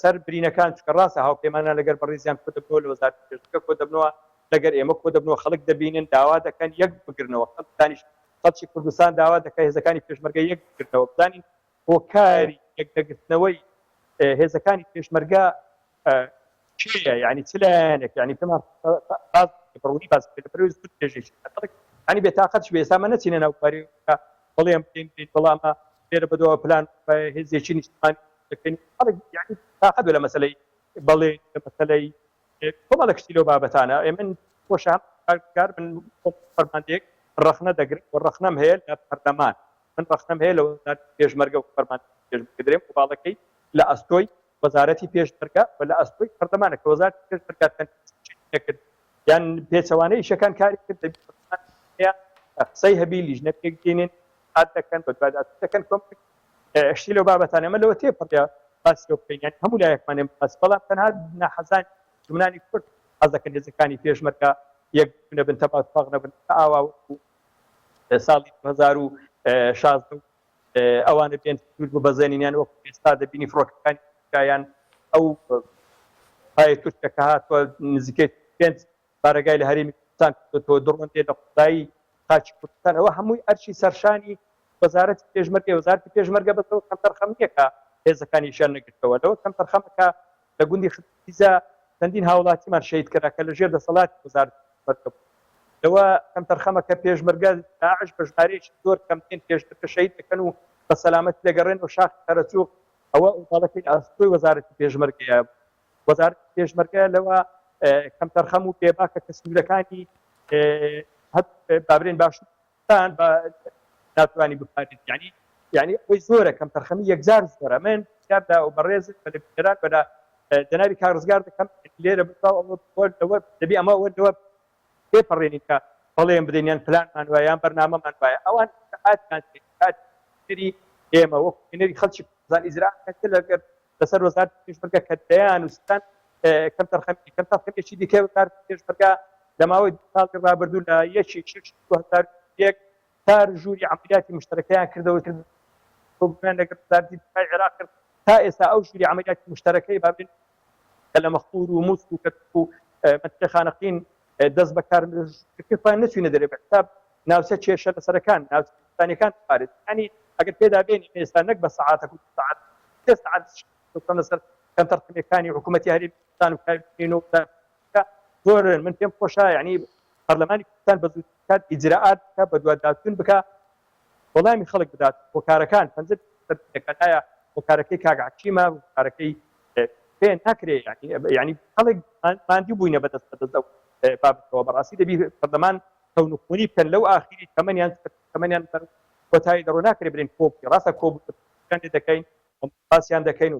سەر برینەکان چکە ڕاستە هاوپەیمانان لەگەر بەڕێزیان کۆ دەبنەوە لە وەزارەتی پێشمەرگە کۆ دەبنەوە لەگەر ئێمە کۆ دەبنەوە خەڵک دەبینن داوا دەکەن یەک بگرنەوە خەڵکی کوردستان داوا دەکە هێزەکانی پێشمەرگە یەک بگرنەوە بزانین هۆکاری یەکنەگرتنەوەی هێزەکانی پێشمەرگە چییە یعنی چ لایەنێک یعنی پێمان ڕوونی باس پێشێکی ینی بێتاقەتش بێ ئێستا نەچینە ناوپەری بەڵێم بەڵامە لێرە بەدەوە پلان هێزێکی نیشتمانی دەکەین ینی تاقەت لە مەسەلەی بەڵێ لە مەسەلەی کۆمەڵە کشتی لەو بابەتانە من خۆشە کار من فەرماندەیەک ڕەخنە دەگرێت و ڕەخنەم هەیە لە پەرلەمان من ڕەخنەم هەیە لە وەزارەتی پێشمەرگە و فەرماندەی پێشمەرگە درێم و باڵەکەی لە ئەستۆی وەزارەتی پێشمەرگە و لە ئەستۆی پەرلەمانە کە وەزارەتی پێشمەرگە کرد یان پێچەوانەی یەکان کاری کرد قسەی هەبی لیژنەکێک دێنێن هات دەکەن بە دوادات دەکەن کۆم شتی لەو بابەتانە ئەمە لەوە تێپەڕیا باسی لەو بکەین یان هەموو لایەکمانێ باس بەڵام تەنها ناحەزان زمانی کورد حەز دەکەن هێزەکانی پێشمەرگە یەک نەبن تەپاتفاق نەبن ئاوا ساڵی 2016 ئەوانە پێنج دوور بەزێنینیان وەکو ئێستا دەبینی فڕۆکەکانی یان ئەو پای تورکەکە هاتووە نزیکەی پێنج بارەگای لە هەرێمی کوردستان کردووە دڕۆندێ لە قوتایی خاچی کوردستان ئەوە هەمووی ئەرچی سەرشانی وەزارەتی پێشمەرگە وەزارەتی پێشمەرگە بەسەوە کەم تەرخەمیەکە هێزەکانیشیان نەگرتەوە لەوە کەم تەرخەمەکە لە گوندی خزا چەندین هاوڵاتیمان شەید کرا کە لەژێر دەسەڵاتی وەزارەتی پێشمەرگە لەوە کەم تەرخەمەکە پێشمەرگە داعش بە ژمارەیەکی زۆر کەمترین پێشترکە شەید دەکەن و بە سەلامەتی دەگەڕێن و شاخ کەرەچوو ئەوە ئوتاڵەکەی ئاستۆی وەزارەتی پێشمەرگەیە وەزارەتی پێشمەرگە لەوە کەم تەرخەم و پێباکە کە سنوورەکانی بابرێن باشتان بە ناتوانانی بپارێت یعنی ئەوەی زۆرە کەم تەرخەمی یەکجار زۆرە من یادا و بەڕێز بەلەران بەدا جەنابی کارزگار دەکەم لێرە بەوە دەبی ئەمە وەرەوە پێپەڕێنی کە بەڵێن بدەنیان پلانمان وایە یان بەرنامەمان وایە ئەوان ئاتی ئێمە وەکو هێنەری خەڵکی کوردستان ئیزراعات لەگەر لەسەر وەزارەتی پێشمەرگە کە دەیان وستان کەم تەرخەمێکی دیکە وەزارەتی پێشمەرگە لە ماوەی ساڵی ڕابردوو لە 1 تار ژووری عملیاتی مشترەکەیان کردەوە لەگەر وەزارەتی دفاعی عێراق کرد تا ئێستا ئەو ژووری عملیاتی مشترەکەی بابن کە لە مەخپور و مووسک و کەتف و منطقەی خانەقین دەست بەکار نەچوینە دەرێ بەحساب ناوچە کێشە لەسەرەکان ناوچەکان پارێت ینی ئەگەر پێدا بێنی ئێستا نەک بە سەعاتێک و سەعات لەسەر کەم تەرخەمیەکانی حکوومەتی هەرێمی کوردستان و کاربینەوە زۆرن من پێم خۆشە یعنی پەرلەمانی کوردستان بە زووتر ئیجراءات بکە بە دواداچوون بکە وەڵامی خەڵک بدات هۆکارەکان 50%ەکەایە هۆکارەکەی کاگعکیمە هۆکارەکەی پێ ناکرێ یعنی خەڵک ماندی بووینە بەدەست بابەتەوە بەڕاستی دەبی پەرلەمان کەونوخۆنی بکەن لەو ئاخری تەمەنیان کۆتایی دەڕۆ ناکرێ برێن کۆبی ڕاستە کۆبووەکان دەکەین پاسیان دەکەین و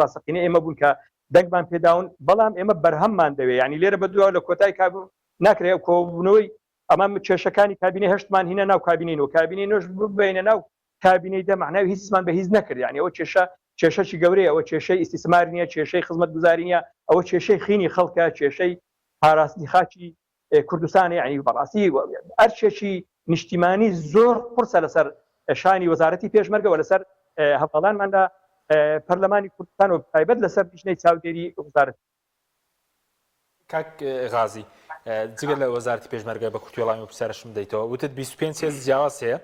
ڕاستەقینە ئێمە بوون کە دەنگمان پێداون بەڵام ئێمە بەرهەممان دەوێت ینی لێرە بەدووە لە کۆتای کابوو ناکرێت کۆبوونەوەی ئەمە کێشەکانی کابینە هەشتمان هینە ناو کابینەوە کابینەی نوێژ ببینە ناو کابینەی دەمەعناوی هیچمان بە هیچ نەکرد ینی ئەوە کێشەی گەورەیە ئەوە کێشەی ئیسیسمار نییە کێشەی خزمەت گوزاری نیە ئەوە کێشەی خینی خەڵکە کێشەی پاراستنی خاچی کوردستانی ینی بەڕاستی ئەرچێکی نیشتیمانی زۆر قورسە لەسەر شانی وەزارەتی پێشمەرگەوە لەسەر هەڤاڵانماندا پەرلەمانی کوردستان و تایبەت لەسەر لیژنەی چاودێری وەزارەت کاک غازی جگە لە وەزارەتی پێشمەرگە بە کورتوێڵامی و پرسیارەشم دەیتەوە وتت 25 هێز جیاواز هەیە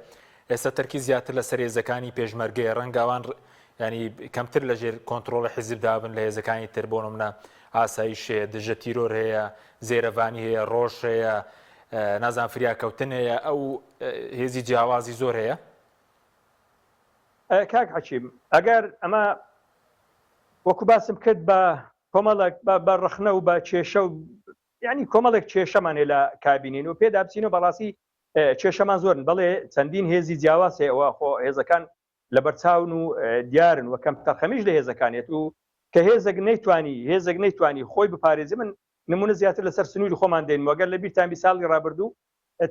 ئێستا تەرکی زیاتر لەسەر هێزەکانی پێشمەرگەیە ڕەنگاوان ینی کەمتر لەژێر کۆنتڕۆڵی حیزب دابن لە هێزەکانی تر بۆ نمونە ئاسایش هەیە دژە تیرۆر هەیە زێرەڤانی هەیە ڕۆژ هەیە نازان فریاکەوتن هەیە ئەو هێزی جیاوازی زۆر هەیە کاک حەکیم ئەگەر ئەمە وەکو باسم کرد بە کۆمەڵێک بە ڕخنە و بە کێشە و ینی کۆمەڵێک کێشەمان هەیە لە کابینین و پێدا بچینەوە بەڕاستی کێشەمان زۆرن بەڵێ چەندین هێزی جیاواز هەیەەوە خۆ هێزەکان لە بەرچاون و دیارن و کەم تەرخەمیش لە هێزەکانێت و کە هێزێک نەیتوانی خۆی بپارێزی من نمونە زیاتر لەسەر سنووری خۆمان دێن وەگەر لە بیرتان ساڵی ڕابردوو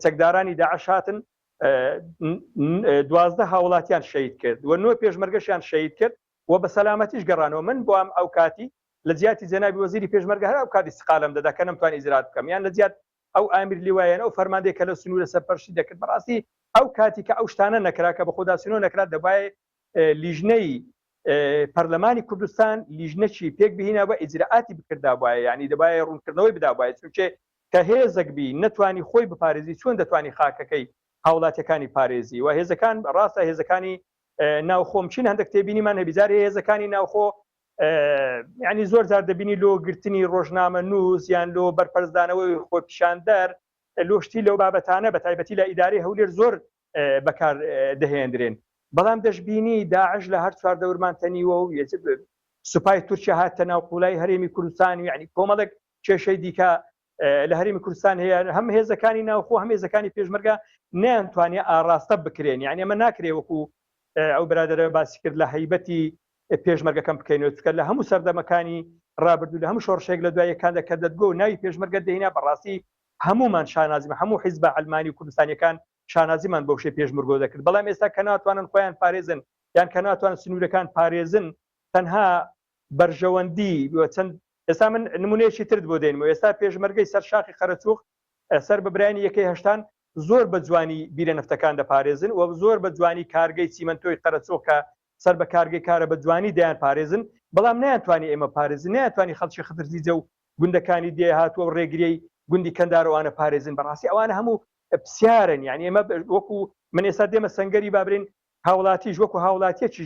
چەکدارانی داعش هاتن 12 هاوڵاتیان شەید کرد و 9 پێشمەرگەشیان شەید کرد و بە سەلامەتیش گەڕانەوە من بۆم ئەو کاتی لە جیاتی جەنابی وەزیری پێشمەرگە هەر ئەو کاتی استقالەم دەدا کە نەمتوانی ئیجرات بکەم یان لە جیات ئەو ئامیر لیوایەنە ئەو فەرماندەیە کە لە سنوورە سەرپەرشتی دەکرد بەڕاستی ئەو کاتی کە ئەو شتانە نەکرا کە بە خۆداسینەوە نەکرات دەبایە لیژنەی پەرلەمانی کوردستان لیژنەی پێک بهێنا بە ئیجراعاتی بکردا بایە یعنی دەبایە ڕوونکردنەوەی بدا بایە چونکە کە هێزێک بی نەتوانی خۆی بپارێزی چۆن دەتوانی خاکەکەی هاوڵاتیەکانی پارێزی و هێزەکان ڕاستە هێزەکانی ناوخۆ چین هەندێک تێبینیمان هەبیزاری هێزەکانی ناوخۆ ینی زۆر جار دەبینی لۆ گرتنی ڕۆژنامە نووس یان لۆ بەرپەرزدانەوەی خۆپیشاندەر لۆشتی لەو بابەتانە بە تایبەتی لە ئیدارەی هەولێر زۆر بەکار دەهێنرێن بەڵام دەشبینی داعش لە هەر چوار دەورمان تەنیوە و سوپای تورکیا هاتە ناو قوڵای هەرێمی کوردستان یعنی کۆمەڵێک کێشەی دیکە لە هەرێمی کوردستان هەیە هەم هێزەکانی ناوخۆ هەم هێزەکانی پێشمەرگە نەیانتوانێت ئاڕاستە بکرێن یعنی ئەمە ناکرێ وەکو ئەو برادرە باسی کرد لە هەیبەتی پێشمەرگەکەم بکەینەوە چکە لە هەموو سەردەمەکانی ڕابردوو لە هەموو شۆڕشێک لە دوایەکاندا کە دەتگۆ و ناوی پێشمەرگە دەهێنا بەڕاستی هەمومان شانازیمە هەموو حیزبە ئەلمانی و کوردستانیەکان شانازیمان بەو شێ پێشمەرگۆ دەکرد بەڵام ئێستا کە ناتوانن خۆیان پارێزن یان کە ناتوانن سنوورەکان پارێزن تەنها بەرژەوەندی چەند ئێستا من نمونەیەکی ترت بۆ دێنمەوە ئێستا پێشمەرگەی سەر شاقی قەرەچووق سەر بە برایانی یەکەی هەشتان زۆر بە جوانی بیرە نەفتەکان دەپارێزن و زۆر بە جوانی کارگەی چیمەنتۆی قەرەچووق کە سەر بە کارگەی کارە بە جوانی دەیان پارێزن بەڵام نەیانتوانی ئێمە پارێزن نەیانتوانی خەڵکی خدرزیجە و گوندەکانی دێ هاتووە و ڕێگریەی گوندی کەنداروانە پارێزن بەڕاستی ئەوانە هەموو پرسیارن یعنی ئێمە وەکو من ئێستا دێمە سەنگەری بابرین هاوڵاتیش وەکو هاوڵاتیەکی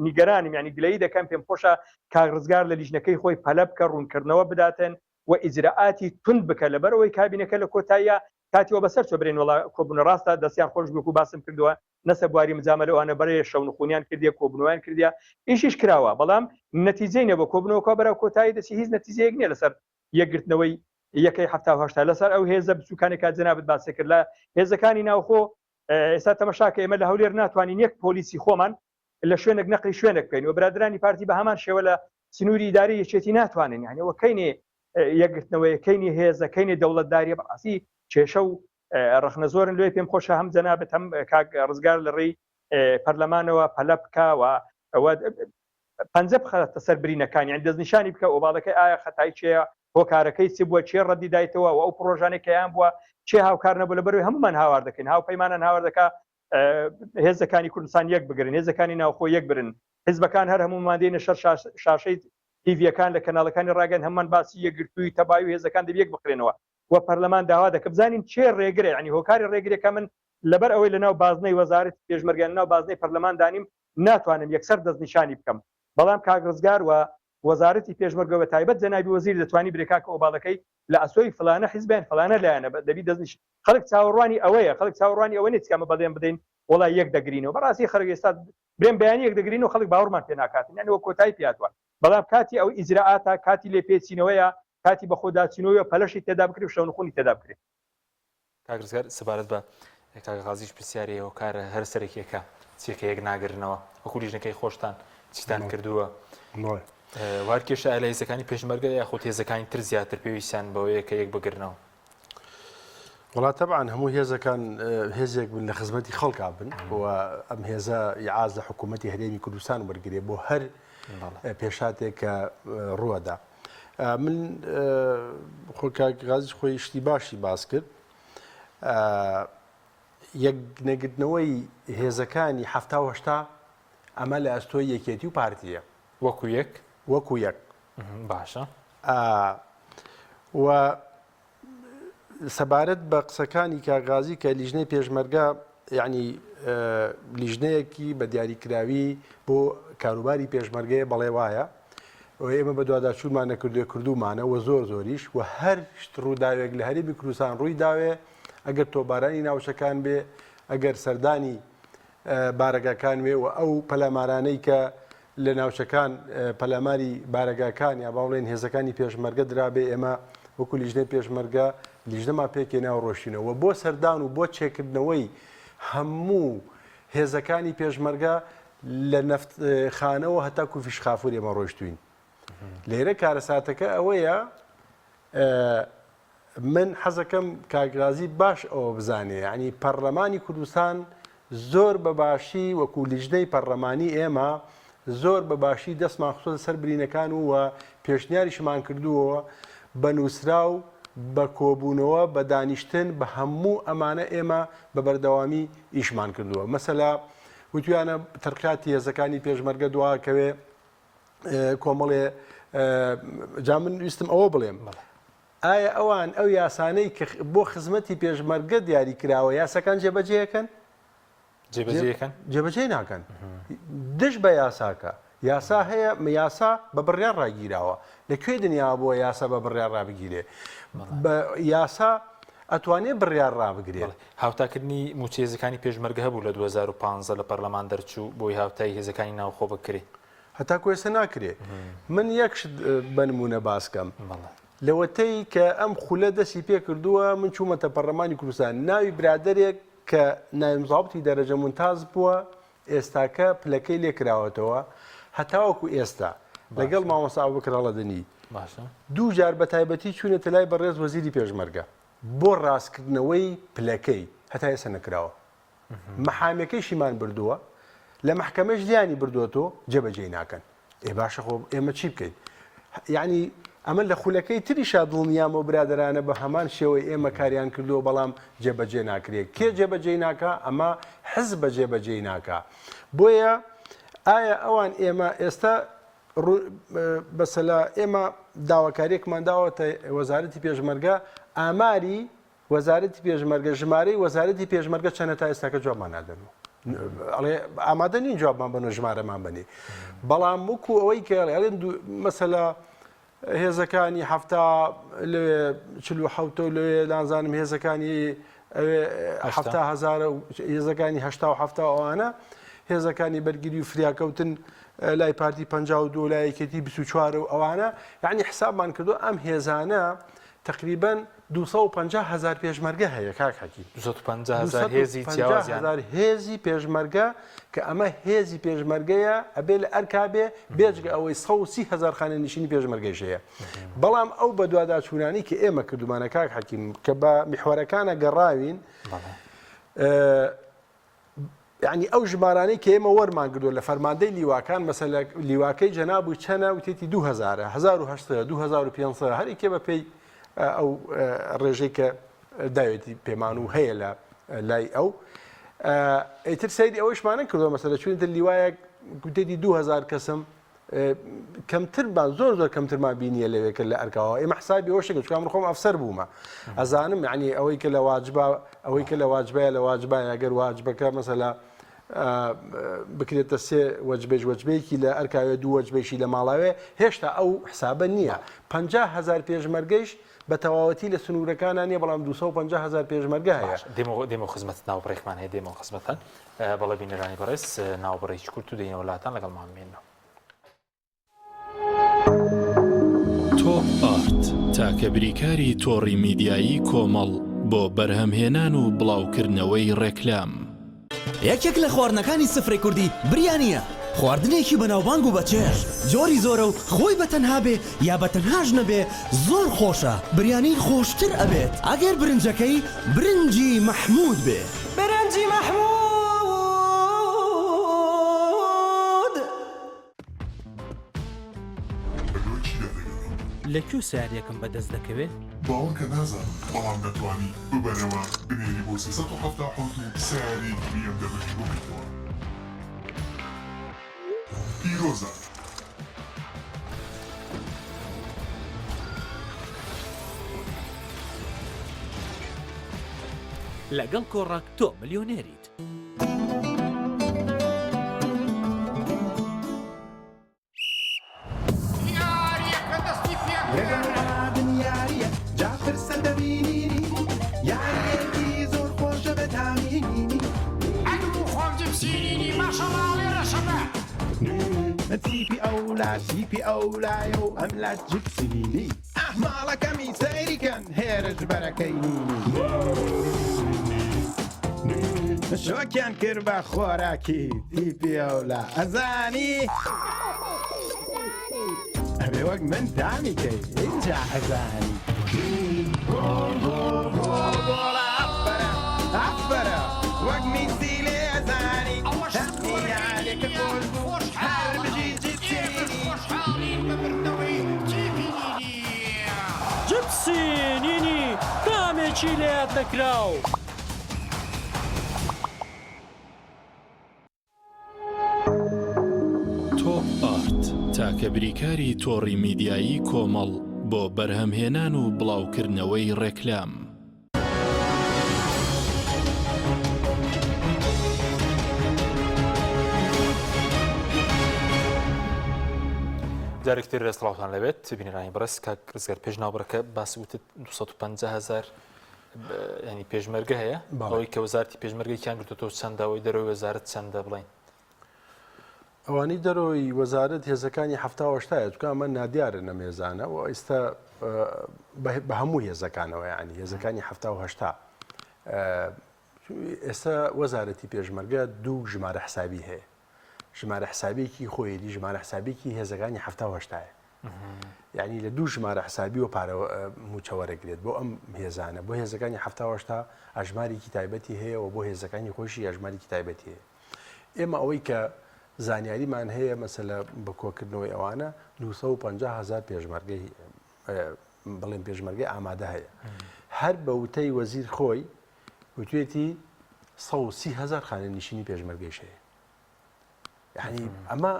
نیگەرانم یعنی گلەیی دەکەم پێم خۆشە کاغڕزگار لە لیژنەکەی خۆی پەلە بکە ڕوونکردنەوە بداتن و ئیجراعاتی تند بکە لەبەرەوەی کابینەکە لە کۆتاییە کاتیەوە بەسەر چۆ برێن وڵا کۆبوونە ڕاستە دەستیان خۆش بوو باسم کردووە نەسە بواری مجاملەوانە بەرێ شەونخونیان کردیە کۆبنەوەیان کردیا ئیشیش کراوە بەڵام نەتیجەی نەبوو کۆبنەوە بەرەو کۆتایی دەچی هیچ نەتیجەیەک نییە لەسەر یەکگرتنەوەی یەکەی هەفتا لەسەر ئەو هێزە بچووکانێکا جەنابەت باسی کرد لە هێزەکانی ناوخۆ ئێستا تەماشاکە ئێمە لە هەولێر ناتوانین یەک پۆلیسی خۆمان لە شوێنێک نەقلی شوێنێک بکەین و برادرانی پارتی بە هەمان شێوە لە سنووری ئیداری یەکێتی ناتوانین یعنی کەینێ یەکگرتنەوەی کەینی هێزە کەینی دەوڵەتداریە بەڕاستی کێشە و ڕخنە زۆرن لێ پێم خۆشە هەم جەنابەت هەم کاک ڕزگار لە ڕێی پەرلەمانەوە پەلە بکەوە ئەوە پەنجە بخەتە سەر برینەکان یعنی دەستنیشانی بکە ئۆباڵەکەی ئایا خەتای چێە هۆکارەکەی چ بووە چێ ڕەدی دایتەوە و ئەو پرۆژانێکیان بووە چێ هاوکار نەبوو لەبەرەوەی هەمومان هاوار دەکەین هاوپەیمانان هاوار دەکا هێزەکانی کوردستان یەک بگرن هێزەکانی ناوخۆ یەک برن حیزبەکان هەر هەمومان دێنە شەر شاشەی تیڤیەکان لە کەناڵەکانی ڕاگەن هەمان باسی یەکگرتووی تەبای و هێزەکان دەبێت بخرێنەوە و پەرلەمان داوا دەکە بزانین چێ ڕێگرێ ینی هۆکاری ڕێگرێکە من لەبەر ئەوەی لەناو بازنەی وەزارەتی پێشمەرگە لەناو بازنەی پەرلەمان دانیم ناتوانم یەکسەر دەستنیشانی بکەم بەڵام کاک ڕزگار و وەزارەتی پێشمەرگە بە تایبەت جەنابی وەزیر دەتوانی برێکاکە ئۆباڵەکەی لە ئەسۆی فلانە حیزبیان فلانە لایەنە دەبی دەستنیش خەڵک چاوەڕوانی ئەوەیە خەڵک چاوەڕوانی ئەوە نیت کەمە بەڵێن بدەین وڵای یەک دەگرینەوە بەڕاستی خەڵک ئێستا برێن بەیانی یەک دەگرین و خەڵک باوەڕمان پێ ناکاتن یعنی وە کۆتایی پێاتوە بەڵام کاتی ئەو ئیجراعاتە کاتی لێپێچینەوەیە کاتی بەخۆداچینەوە پەلەشی تێدا بکرێت و شەونخوونی تێدا بکرێت کاک ڕزگار سەبارەت بە کاک غازیش پرسیاری هۆکارە هەر سەرێکیەکە چێکە یەک ناگرنەوە وەکو لیژنەکەی خۆشتان چیتان کردووە وار کێشە لە هێزەکانی پێشمەرگە یاخود هێزەکانی تر زیاتر پێویستیان بەوەیە کە یەک بگرنەوە وڵات طبعا هەموو هێزەکان هێزێک بن لە خزمەتی خەڵکا بن و ئەم هێزە یعاز لە حکوومەتی هەرێمی کوردستان وەرگرێ بۆ هەر پێشاتێک کە ڕووەدا من خۆ کاک غازیش خۆی شتی باشی باس کرد یەک نەگرتنەوەی هێزەکانی هەفتا و هەشتا ئەمە لە ئەستۆی یەکێتی و پارتیە وەکو یەک باشە و سەبارەت بە قسەکانی کاغازی کە لیژنەی پێشمەرگە یعنی لیژنەیەکی بە دیاریکراوی بۆ کاروباری پێشمەرگەیە بەڵێ وایە ئێمە بە دوواداچوورمان نەکردوێ کردومانە و زۆریش و هەر ڕووداوێک لە هەرێمی کوردستان ڕووی داوێ ئەگەر تۆبارانی ناوچەکان بێ ئەگەر سەردانی بارەگاکان وێ و ئەو پەلامارانەی کە لە ناوچەکان پەلاماری بارەگاکان یا باوڵێن هێزەکانی پێشمەرگە درابێ ئێمە وەکو لیژنەی پێشمەرگە لیژنەما پێکێناو ڕۆشتینەوە بۆ سەردان و بۆ چێکردنەوەی هەموو هێزەکانی پێشمەرگە لە نەفتخانەوە هەتا کوفیش خافور ئێمە ڕۆشتوین لێرە کارەساتەکە ئەوەیە من حەزەکەم کاگرازی باش ئەوە بزانێ ینی پەرلەمانی کوردستان زۆر بەباشی وەکو لیژنەی پەرلەمانی ئێمە زۆر بەباشی دەستمان خۆ سەر برینەکان و پێشنیاریشمان کردووە بە نووسرا و بە کۆبوونەوە بە دانیشتن بە هەموو ئەمانە ئێمە بە بەردەوامی ئیشمان کردووە مەسەلا وتویانە تەرقیاتی هێزەکانی پێشمەرگە دواکەوێ کۆمەڵێ جا من ویستم ئەوە بڵێم ئایا ئەوان ئەو یاسانەی کە بۆ خزمەتی پێشمەرگە دیاری کراوە یاسەکان جێبەجێەکەن جێبەجێ ناکەن دش بە یاساکە یاسا هەیە یاسا بە بڕیان ڕاگیراوە لەکوێ دنیا بۆ یاسا بە بڕیان ڕابگیرێ بە یاسا ئەتوانێت بڕیار ڕابگرێت. هاوتاکردنی موچێزەکانی پێشمەرگە هەبوو لە 2015 لە پەرلەمان دەرچوو بۆی هاوتای هێزەکانی ناوخۆ بکرێت. هەتا کوێسە ناکرێت. من یەکشت بنمونە باسکەم. لەوەتەی کە ئەم خولە دەستی پێ کردووە من چوومەتە پەرلەمانی کوردستان ناوی برادێک کە نایمزاوتی دەرەجە مونتاز بووە ئێستاکە پلەکەی لێکراوەتەوە هەتاوەکو ئێستا لەگەڵ مامۆستا ئەبوبەکر هەڵەدەنی دوو جار بە تایبەتی چوونێتە لای بەڕێز وەزیری پێشمەرگە بۆ ڕاستکردنەوەی پلەکەی هەتا ئێستا نەکراوە. مەحامەکەی شیمان بردووە لە محکەمەش دیانی بردووەتەوە جێبەجێ ناکەن. باشە خۆ ئێمە چی بکەین؟ یعنی ئەمە لە خولەکەی تریشا دڵنیام و برادرانە بە هەمان شێوەی ئێمە کاریان کردووە بەڵام جێبەجێ ناکرێت. کێ جێبەجێ ناکە؟ ئەمە حزب بە جێبەجێ ناکە. بۆیە ئایا ئەوان ئێمە ئێستا بەسەلا ئێمە داواکاریەکمان داوەتە وەزارەتی پێشمەرگە ئاماری وەزارەتی پێشمەرگە ژمارەی وەزارەتی پێشمەرگە چەنە تا ئێستاکە جوابمان نادەنەوە. ئامادە نین جوابمان بنەوە ژمارەمان بنێ. بەڵام وەکو ئەوەی کە ئەڵێن مەسەلا هێزەکانی هەفتا لێ 47 لێ نازانم هێزەکانی هەزارە هێزەکانی هەشتا ئەوانە هێزەکانی بەرگری و فریاکەوتن لای پارتی 52 لایەکێتی 24 و ئەوانە یعنی حسابمان کردو ئەم هێزانە تقریبا 250,000 پێشمەرگە هەیە کاک حەکیم 250,000 هێزی جیاوازیان هێزی پێشمەرگە کە ئەمە هێزی پێشمەرگەیە ئەبێ لە ئەرکابێ بێجگە ئەوەی 130,000 خانەنشینی پێشمەرگەیش هەیە. بەڵام ئەو بە دوواداچوونانی کە ئێمە کردومانە کاک حەکیم کە بە میحوەرەکانە گەڕاوین یعنی ئەو ژمارانەی کە ئێمە وەرمان کردووە لە فەرماندەی لیواکان مەسەلە لیواکەی جەنابووی چەنە وتێتی 2000 1800 2500 هەرێکێ بە پێی ئەو ڕێژەی کە داوێتی پێمان و هەیە لە لای ئەو ئیتر سەیری ئەوەشمانە کردووە مەسەلە چونتە لیوایە گوتێتی 2000 کەسم کەمترمان زۆر کەمترمان بینیە لەوێکە لە ئەرکاوە ئێمە حسابی ئەوە شێک چکان خۆم ئەفسەر بوومە ئەزانم یعنی ئەوەی کە لە واجبە ئەوەی کە لە واجبەیە لە واجبایە ئەگەر واجبەکە مەسەلا بکرێتە سێ وەجبەیەکی لە ئەرکاوێ دوو وەجبەیشی لە ماڵاوێ هێشتا ئەو حسابە نییە 50,000 پێشمەرگەیش بە تەواوەتی لە سنوورەکانان نیە بەڵام 250,000 پێشمەرگە هەیە. دێمە خزمەت ناوبڕێکمان هەیە دێمە خزمەتان بەڵێ بینەرانی بەڕێز ناوبڕێکی کورت و دێنە وڵاتان لەگەڵمان بمێنەوە. تۆپ ئارت تاکە بریکاری تۆڕی میدیایی کۆمەڵ بۆ بەرهەمهێنان و بڵاوکردنەوەی ڕێکلام. یەکێک لە خواردنەکانی سفرەی کوردی بریانیە. خواردنێکی بەناوبانگ و بەچێژ جۆری زۆرە و خۆی بەتەنها بێ یا بەتەنهاش نەبێ زۆر خۆشە بریانی خۆشتر ئەبێت ئەگەر برنجەکەی برنجی مەحموود بێ. برنجی مەحموود لەکوێ سیارەکەم بەدەست دەکەوێت؟ باوەڕکە نازانم بەڵام دەتوانی ببەرەوە بنێری بۆ 370 سیاری BMW بۆ بکەوە. پیرۆزە لەگەڵ کۆڕاک تۆ ملیۆنێریت. تیپی ئەولایە و ئەم لا جپسینی ئەحماڵەکەمی سەیریکەن هێرش بەرەکەینی شۆکیان کرد بە خۆراکی تیپی ئەولا ئەزانی ئەبێ وەک من دامیکەی اینجا ئەزانی ئەفبەرە وەک میسی لێ ئەزانی هەمیانێکە خۆش بوو هەر بژی جپسینینی دامێکی لێت نەکراو. تۆپ ئارت تاکە بریکاری تۆڕی میدیایی کۆمەڵ بۆ بەرهەمهێنان و بڵاوکردنەوەی ڕێکلام. جارێکتر سڵاوتان لەوێت بینەرانی بەڕێز کاک ڕزگار پێش ناوبڕەکە باسی وتت 250,000 ینی پێشمەرگە هەیە بەڵێ. ئەوەی کە وەزارەتی پێشمەرگەیان گرتوەوە چەندەوەی دەرەوەی وەزارەت چەندە بڵین ئەوانەی دەرەوەی وەزارەت هێزەکانی هەفتاوەشتایە چکە ئەمە نادیارە نەمێزانە و ئێستا بە هەموو هێزەکانەوە ینی هێزەکانی هەفتاهشتا ئێستا وەزارەتی پێشمەرگە دوو ژمارە حسابی هەیە ژمارە حسابێکی خۆیری ژمارە حسابێکی هێزەکانی هەفتاهشتایە یعنی لە دوو ژمارە حسابی و پارە موچەوەرەگرێت بۆ ئەم هێزانە بۆ هێزەکانی هەفتاهشتا ئەژمارێکی تایبەتی هەیە و بۆ هێزەکانی خۆشی ئەژمارێکی تایبەتی هەیە ئێمە ئەوەی کە زانیاریمان هەیە مەسەلە بە کۆکردنەوەی ئەوانە 250,000 پێشمەرگەی بڵێن پێشمەرگەی ئامادە هەیە هەر بە وتەی وەزیر خۆی وتوێتی 130,000 خانەنشینی پێشمەرگەیش هەیە یعنی ئەمە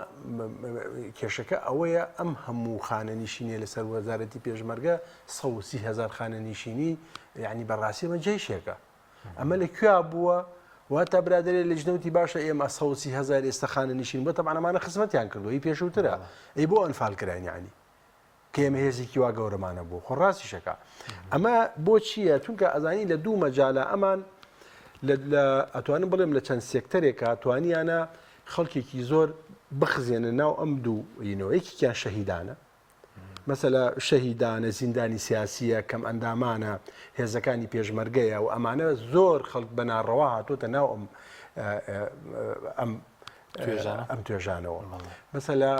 کێشەکە ئەوەیە ئەم هەموو خانەنشینیە لەسەر وەزارەتی پێشمەرگە 130,000 خانەنشینی یعنی بەڕاستی ئەمە جێیشێکە ئەمە لەکوێ بووە واتە برادێ لە ژنەوتی باشە ئێمە 130,000 ئێستا خانەنشین بۆ تەمانەمانە خزمەتیان کردو هی پێشووترە ئەی بۆ ئەنفالکراین ینی کە ئێمە هێزێکی وا گەورەمانە بوو خۆڕاستی شەکە ئەمە بۆ چییە چونکە ئەزانی لە دوو مەجاالە ئەمان ئەتوانم بڵێم لە چەند سێکتەرێکە توانیانە خەڵکێکی زۆر بخزێنە ناو ئەم دوو ینەوە یەکێکیان شەهیدانە مەسەلە شەهیدانە زیندانی سیاسیە کەم ئەندامانە هێزەکانی پێشمەرگەیە و ئەمانە زۆر خەڵک بەناڕەوا هاتوۆتە ناو ئەم توێژانەوە مەسەلە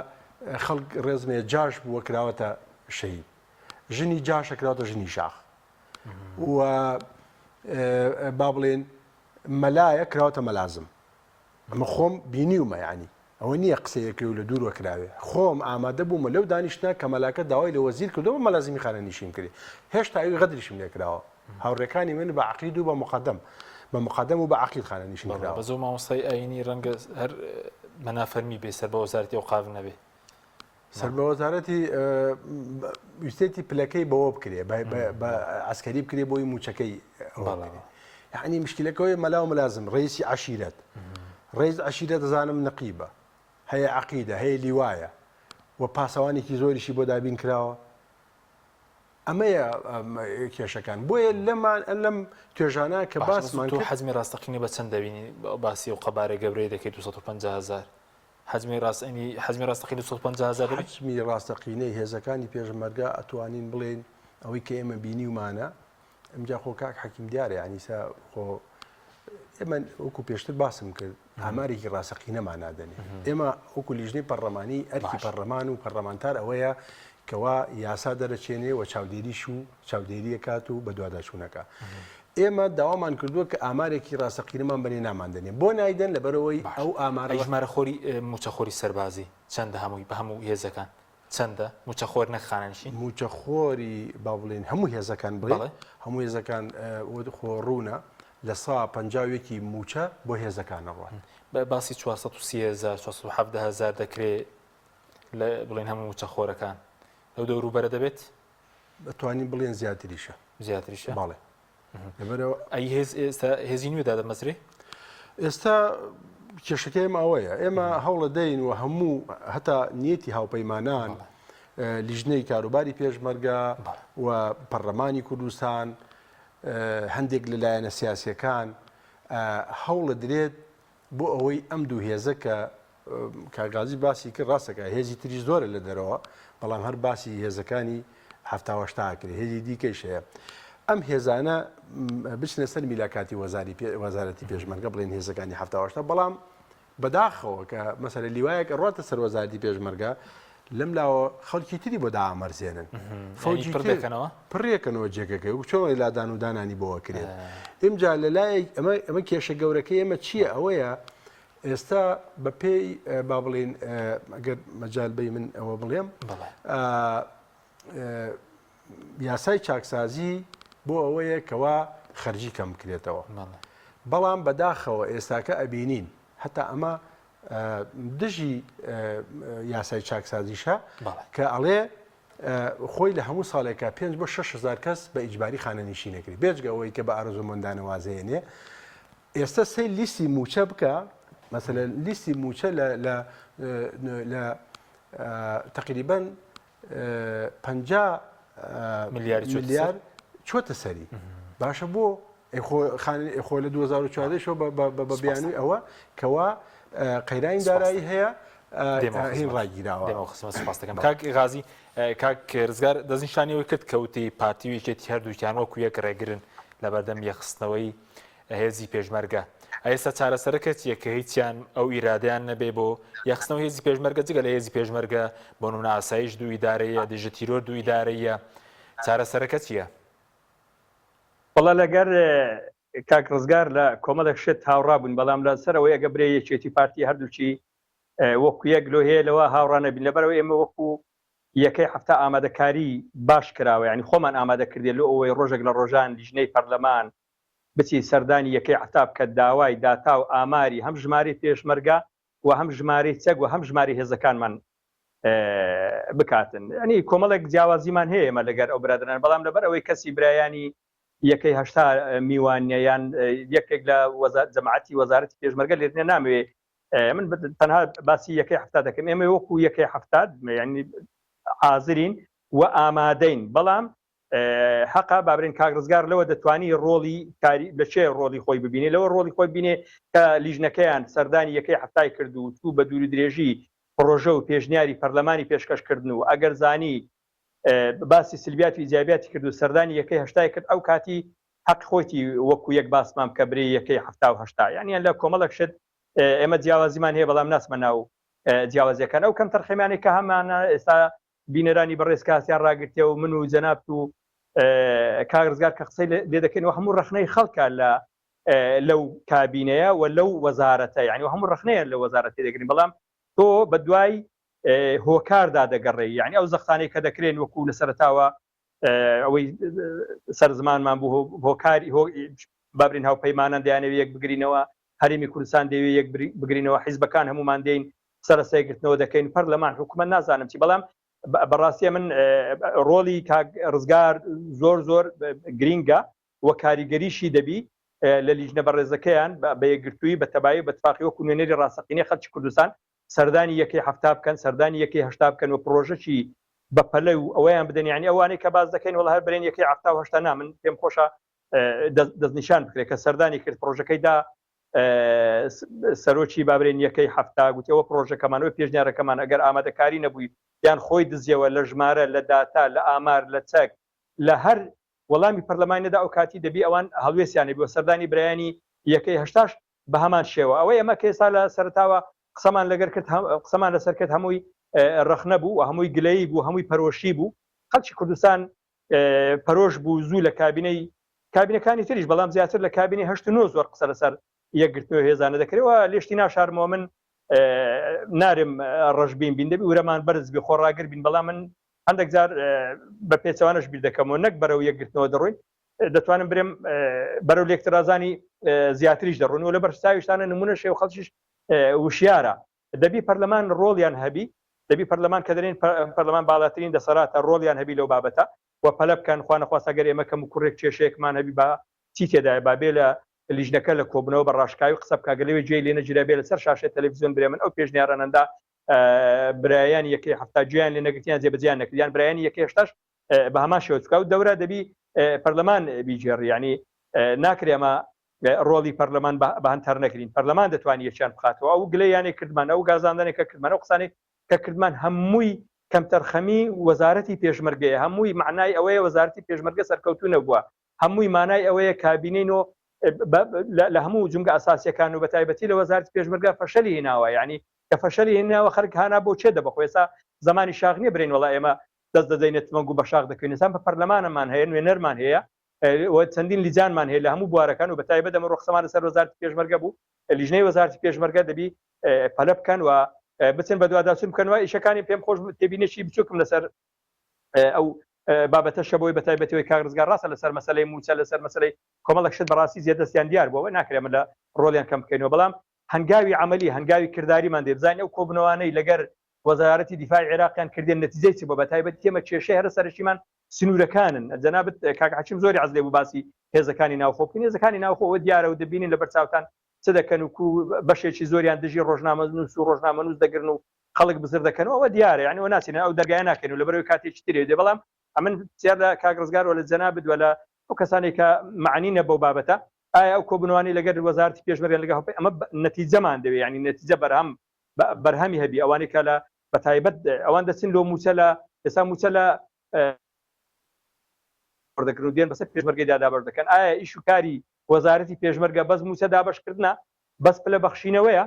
خەڵک ڕێزمێ جاش بووە کراوەتە شەهید ژنی جاشە کراوەتە ژنی شاخ و با بڵێن مەلایە کراوەتە مەلازم ئەمە خۆم بینیومە ینی ئەوە نییە قسەیەکە و لە دوور وەکراوێ خۆم ئامادە بوومە لەو دانیشتە کە مەلاکە داوای لە وەزیر کردەوە مەلازمی خانەنشین کردی هێشتا ئەوی غەدریشم لێکراوە هاوڕێکانی من بە عەقید و بە مقدم و بە عەقید خانەنشین کراوە بە زۆر مامۆستای ئاینی ڕەنگە هەر مەنافەرمی بێ سەر بە وەزارەتی ئەوقاف نەبێ سەر بە وەزارەتی ویستێتی پلەکەی بەوە بکرێ بە عسکەری بکرێ بۆی موچەکەی یعنی مشکلەکەی مەلا و مەلازم ڕئیسی عەشیرەت ڕێز عەشیرەت دەزانم نەقیبە هەیە عەقیدە هەیە لیوایە و پاسەوانێکی زۆریشی بۆ دابین کراوە ئەمەیە کێشەکان بۆیە لەم توێژانە کە باسمان تۆ حەزمی ڕاستەقینی بە چەند دەبینی باسی و قەبارە گەورەی دەکەیت 250,000 حەزمی ڕاستەقینی 250,000 حەزمی ڕاستەقینەی هێزەکانی پێشمەرگە ئەتوانین بڵێن ئەوەی کە ئێمە بینیومانە ئەمجا خۆ کاک حەکیم دیارە ینیسا خۆ ئێمە وەکو پێشتر باسم کرد ئامارێکی ڕاستەقینەمان نادەنێ ئێمە وەکو لیژنەی پەرلەمانی ئەرکی پەرلەمان و پەرلەمانتار ئەوەیە کەوا یاسا دەرەچێنێ و چاودێریش و چاودێریە کات و بە دوواداچوونەکە ئێمە داوامان کردووە کە ئامارێکی ڕاستەقینەمان بەنێ ناماندنێ بۆ نایدەن لەبەرەوەی ئەو ئەژمارە خۆری موچەخۆری سەربازی چەندە هەمووی بە هەموو هێزەکان چەندە موچەخۆر نەخانەنشین موچەخۆری با بڵێن هەموو هێزەکان بڵێ هەموو هێزەکان خۆڕوونە لە 150 موچە بۆ هێزەکانە ڕوان باسی 430,000 470,000 دەکرێت لە بڵێن هەموو موچەخۆرەکان لەو دەوروبەرە دەبێت بەتوانین بڵێن زیاتریشە زیاتریشە باڵێ لەبەرەوە ئەی هێزی نوێدا دەمەزرێ ئێستا کێشەکەی ئێمە ئەوەیە ئێمە هەوڵە دەین و هەموو هەتا نیەتی هاوپەیمانان لیژنەی کاروباری پێشمەرگە و پەرلەمانی کوردستان هەندێک لەلایەنە سیاسیەکان هەوڵە درێت بۆ ئەوەی ئەم دوو هێزە کە کاغازی باسی کرد ڕاستەکە هێزی تری زۆرە لە دەرەوە بەڵام هەر باسی هێزەکانی هەفتاوەشتا کرێ هێزی دیکەیش هەیە ئەم هێزانە بچنە سەر میلاکاتی وەزارەتی پێشمەرگە بڵێن هێزەکانی هەفتاوەشتا بەڵام بەداخەوە کە مەسەلە لیوایەکە ڕاتە سەر وەزارەتی پێشمەرگە لەم لاوە خەڵکی تری بۆ دامەرزێنن پڕێکەنەوە جێگەکەی و چۆن لادان و دانانی بۆەوە کرێت ئمجا لە لای ئەمە کێشە گەورەکەی ئێمە چییە ئەوەیە ئێستا بە پێی با بڵێن ئەگەر مەجال بی من ئەوە بڵێم یاسای چاکسازی بۆ ئەوەیە کەوا خەرجی کەم بکرێتەوە بەڵام بەداخەوە ئێستاکە ئەبینین هەتا ئەمە دژی یاسای چاکسازیشە کە ئەڵێ خۆی لە هەموو ساڵێکە 5 بۆ 6,000 کەس بە ئیجباری خانەنشینەکەی بێجگە ئەوەی کە بە ئارزومەندانە وازەیەنێ ئێستا سەی لیستی موچە بکە مەسەلەن لیستی موچە لە تقریباً 50 ملیار چۆتە سەری باشە بۆ خۆ لە 2014 شۆ بە بیانووی ئەوە کەوا قەیراین دارایی هەیە هین ڕاگیراوە. دەکەم کاک غازی کاک ڕزگار دەستنیشانیەوەی کرد کەوتی پارتیویەکێتی هەردووکیان وەکو یەک ڕێگرن لە بەردەم یەخستنەوەی هێزی پێشمەرگە. ئێستا چارەسەرەکەت یەکە هیچیان ئەو ئیرادیان نەبێ بۆ یەخستنەوە هێزی پێشمەرگە جگە لە هێزی پێشمەرگە بۆ نمونە ئاسایش دوو ئیدارەیە دژە تیرۆر دوو ئیدارەیە چارەسەرەکە چییە؟ وەڵا لەگەر کاک ڕزگار لە کۆمەڵێک شت هاوڕابوون بەڵام لە سەرەوەی ئەگە برێ یەکێتی پارتی هەردووچی وەکو یەک لۆ هەیە لەوە هاوڕانە بین لەبەرەوە ئێمە وەکو یەکەی هەفتە ئامادەکاری باش کراوە ینی خۆمان ئامادە کردێ لە ئەوەی ڕۆژێک لە ڕۆژان لیژنەی پەرلەمان بچی سەردانی یەکەی هەفتە بکە داوای داتا و ئاماری هەم ژمارەی پێشمەرگە و هەم ژمارەی چەک و هەم ژماری هێزەکانمان بکاتن. ئەنی کۆمەڵێک جیاوازیمان هەیە ئێمە لەگەر ئەو برادران بەڵام لەبەر ئەوەی کەسی برایانی یەکەی هەشتا میوانیەیان یەکێک لە جەماعەتی وەزارەتی پێشمەرگە لێرنێ نامەوێ من تەنها باسی یەکەی هەفتە دەکەم ئێمە وەکو یەکەی هەفتە یعنی حاضرین و ئامادەین بەڵام حەقا بابرین کاک ڕزگار لەوە دەتوانی ڕۆڵی کاری لە چێ ڕۆڵی خۆی ببینێ لەوە ڕۆڵی خۆی بینێ کە لیژنەکەیان سەردانی یەکەی هەفتای کرد و تو بە دووری درێژی پرۆژە و پێشنیاری پەرلەمانی پێشکەشکردن و ئەگەر زانی باسی سلبیات و ئیجابیاتی کرد و سەردانی یەکەی هەشتای کرد ئەو کاتی حەق خۆیتی وەکو یەک باسمان کە برێ یەکەی هەفتا و هەشتا یانیان لە کۆمەڵێک شت ئێمە جیاوازیمان هەیە بەڵام ناسمە ناو جیاوازیەکان ئەو کەم تەرخەمانی کە هەمانە ئێستا بینەرانی بەڕێز کاسیان ڕاگرتیە و من و جەناب و کاک ڕزگار کە قسەی لێ دەکەین و هەموو ڕخنەی خەڵکە لەو کابینەیە و لەو وەزارەتە یعنی هەموو ڕخنەیە لە وەزارەتی دەگرین بەڵام تۆ بە دوای هۆکاردا دەگەڕێ یعنی ئەو زەختانەی کە دەکرێن وەکو لە سەرتاوە ئەوەی سەر زمانمان بوو هۆکاری بابرین هاوپەیمانان دەیانەوێت یەک بگرینەوە هەرێمی کوردستان دەوێت یەک بگرینەوە حیزبەکان هەمومان دێین سەرسەیگرتنەوە دەکەین پەرلەمان حکومەت نازانم چی بەڵام بەڕاستیە من ڕۆڵی کاک ڕزگار زۆر گرینگە وە کاریگەریشی دەبی لە لیژنە بەڕێزەکەیان بە یەکگرتووی بە تەبایی بە تفاقی وەکو نوێنەری ڕاستەقینەی خەڵکی کوردستان سەردانی یەکەی هەفتا بکەن سەردانی یەکەی هەشتا بکەن و پرۆژەی بە پەلە و ئەوەیان بدەن یعنی ئەوانەی کە باز دەکەین وڵ هەر برێن یەکەی هەفتا و هەشتا نا من پێم خۆشە دەستنیشان بکرێت کە سەردانی کرد پرۆژەکەیدا سەرۆکی بابرێن یەکەی هەفتا گوتەوە پرۆژەکەمانەوە پێشنیارەکەمان ئەگەر ئامادەکاری نەبووی یان خۆی دزیەوە لە ژمارە لە داتا لە ئامار لە چەک لە هەر وەڵامی پەرلەمانیدا ئەو کاتی دەبی ئەوان هەڵوێستیانە بۆ سەردانی برایانی یەکەی هەشتاش بە هەمان شێوە ئەوەی ئەمە کێسا لە سەرتاوە قسەمان لەگەر کرد قسەمان لەسەر کرد هەمووی ڕخنە بوو و هەمووی گلەیی بوو هەمووی پەرۆشی بوو خەڵکی کوردستان پەرۆش بوو زوو لە کابینەکانی تریش بەڵام زیاتر لە کابینی 89 زۆر قسە لەسەر یەکگرتنەوە هێزانە دەکرێتەوە لێشتی ناشارمەوە من نارم ڕژبین بین دەبی ورەمان بەرز بێ خۆڕاگر بین بەڵام من هەندێک جار بە پێچەوانش بیر دەکەمەوە نەک بەرەو یەکگرتنەوە دەڕۆین دەتوانم برێم بەرەو لێکترازانی زیاتریش دەڕۆین و لە بەرساویشتانە نمونە شێو خەڵکیش وشیارە دەبی پەرلەمان ڕۆڵیان هەبی دەبی پەرلەمان کە دەرێن پەرلەمان باڵاترین دەسەڵاتە ڕۆڵیان هەبی لەو بابەتە و پەلە بکەن خوا نەخواستە گەر ئێمە کەم و کوڕێک کێشەیەکمان هەبی بە چی تێدایە بابێ لە لیژنەکە لە کۆبنەوە بە ڕاشکاوی قسە بکگەلەوەی جێ لێ نەگیرا بێ لەسەر شاشە تەلەڤیزیۆن برێ من ئەو پێشنیارانەندا برایان یەکەی هەفتا گوێیان لێ نەگرتیان جێبەجیان نەکردیان برایانی یەکەی هەشتاش بە هەمان شێوە چکە و دەورە دەبی پەرلەمان بیجێڕی یعنی ناکرێ ئەمە ڕۆڵی پەرلەمان بە هەنتەر نەکرین پەرلەمان دەتوانێت یەکیان بخاتەوە ئەو گلەیانێک کردمان ئەو گازاندنێک کە کردمان ئەو قسانێک کە کردمان هەمووی کەمتەرخەمی وەزارەتی پێشمەرگەیە هەمووی معنای ئەوەیە وەزارەتی پێشمەرگە سەرکەوتو نەبووە هەمووی مانای ئەوەیە کابینەوە لە هەموو جمگە ئاساسیەکان و بە تایبەتی لە وەزارەتی پێشمەرگە فەشەلی هێناوە یعنی کە فەشەلی هێناوە خەڵک هانا بۆ چێ دەبخۆ ئێستا زمانی شاغ نییە برێن وڵا ئێمە دەست دەدەینێت مەنگ و بە شاغ دەکەین ئێستا بە پەرلەمانمان هەیە نوێنەرمان هەیە چەندین لیجانمان هەیە لە هەموو بوارەکان و بە تایبەت ئەمە ڕوخسەمان لەسەر وەزارەتی پێشمەرگە بوو لیژنەی وەزارەتی پێشمەرگە دەبی پەلە بکەن و بچن بە دوواداچون بکەنەوە ئیشەکانی پێم خۆش تێبینێکی بچووکم لەسەر ئەو بابەتە شەبەوەی بە تایبەتەوەی کاک ڕزگار ڕاستە لەسەر مەسەلەی موچە لەسەر مەسەلەی کۆمەڵێک شت بەڕاستی زیادەستیان دیار بووەوە ناکرێمە لە ڕۆڵیان کەم بکەینەوە بەڵام هەنگاوی عملی هەنگاوی کرداریمان دێبزانین ئەو کۆبنەوانەی لەگەر وەزارەتی دیفاعی عێراقیان کردێن نەتیجەی چی بۆ بە تایبەت تێمە کێشەی هەرە سەرشیمان سنوورەکانن جەنابەت کاک حەکیم زۆری حەز لێ بوو باسی هێزەکانی ناوخۆ بکەین هێزەکانی ناوخۆ دیارە و دەبینین لە بەرچاوتان چ دەکەن و بەشێکی زۆریان دژی ڕۆژنامەنووس و ڕۆژنامەنووس دەگرن و خەڵک بزر دەکەنەوە ئەوە دیارە یعنی ئەوە ناچێنە ئەو دەرگایە ناکەین و لەبەرەوەی کاتێکی ترێ دێ بەڵام ئەمن زیاد لە کاک ڕزگار وە لە جەنابەت وە لە ئەو کەسانی کە معنینە بەو بابەتە ئایا ئەو کۆبنەوانی لەگەر وەزارەتی پێشمەرگە لەگە هەڵپەی ئەمە نەتیجەمان دەوێت ینی نەتیجە بەرهەمی هەبی ئەوانەی کە لە بەتایبەت ئەوان دەچن لۆ موچە لە ئێستا موچە لە بەردەکردن و دێن بەسەر پێشمەرگەی دادابەر دەکەن ئایا ئیش و کاری وەزارەتی پێشمەرگە بەس موچە دابەشکردنە بەس پلە بەخشینەوەیە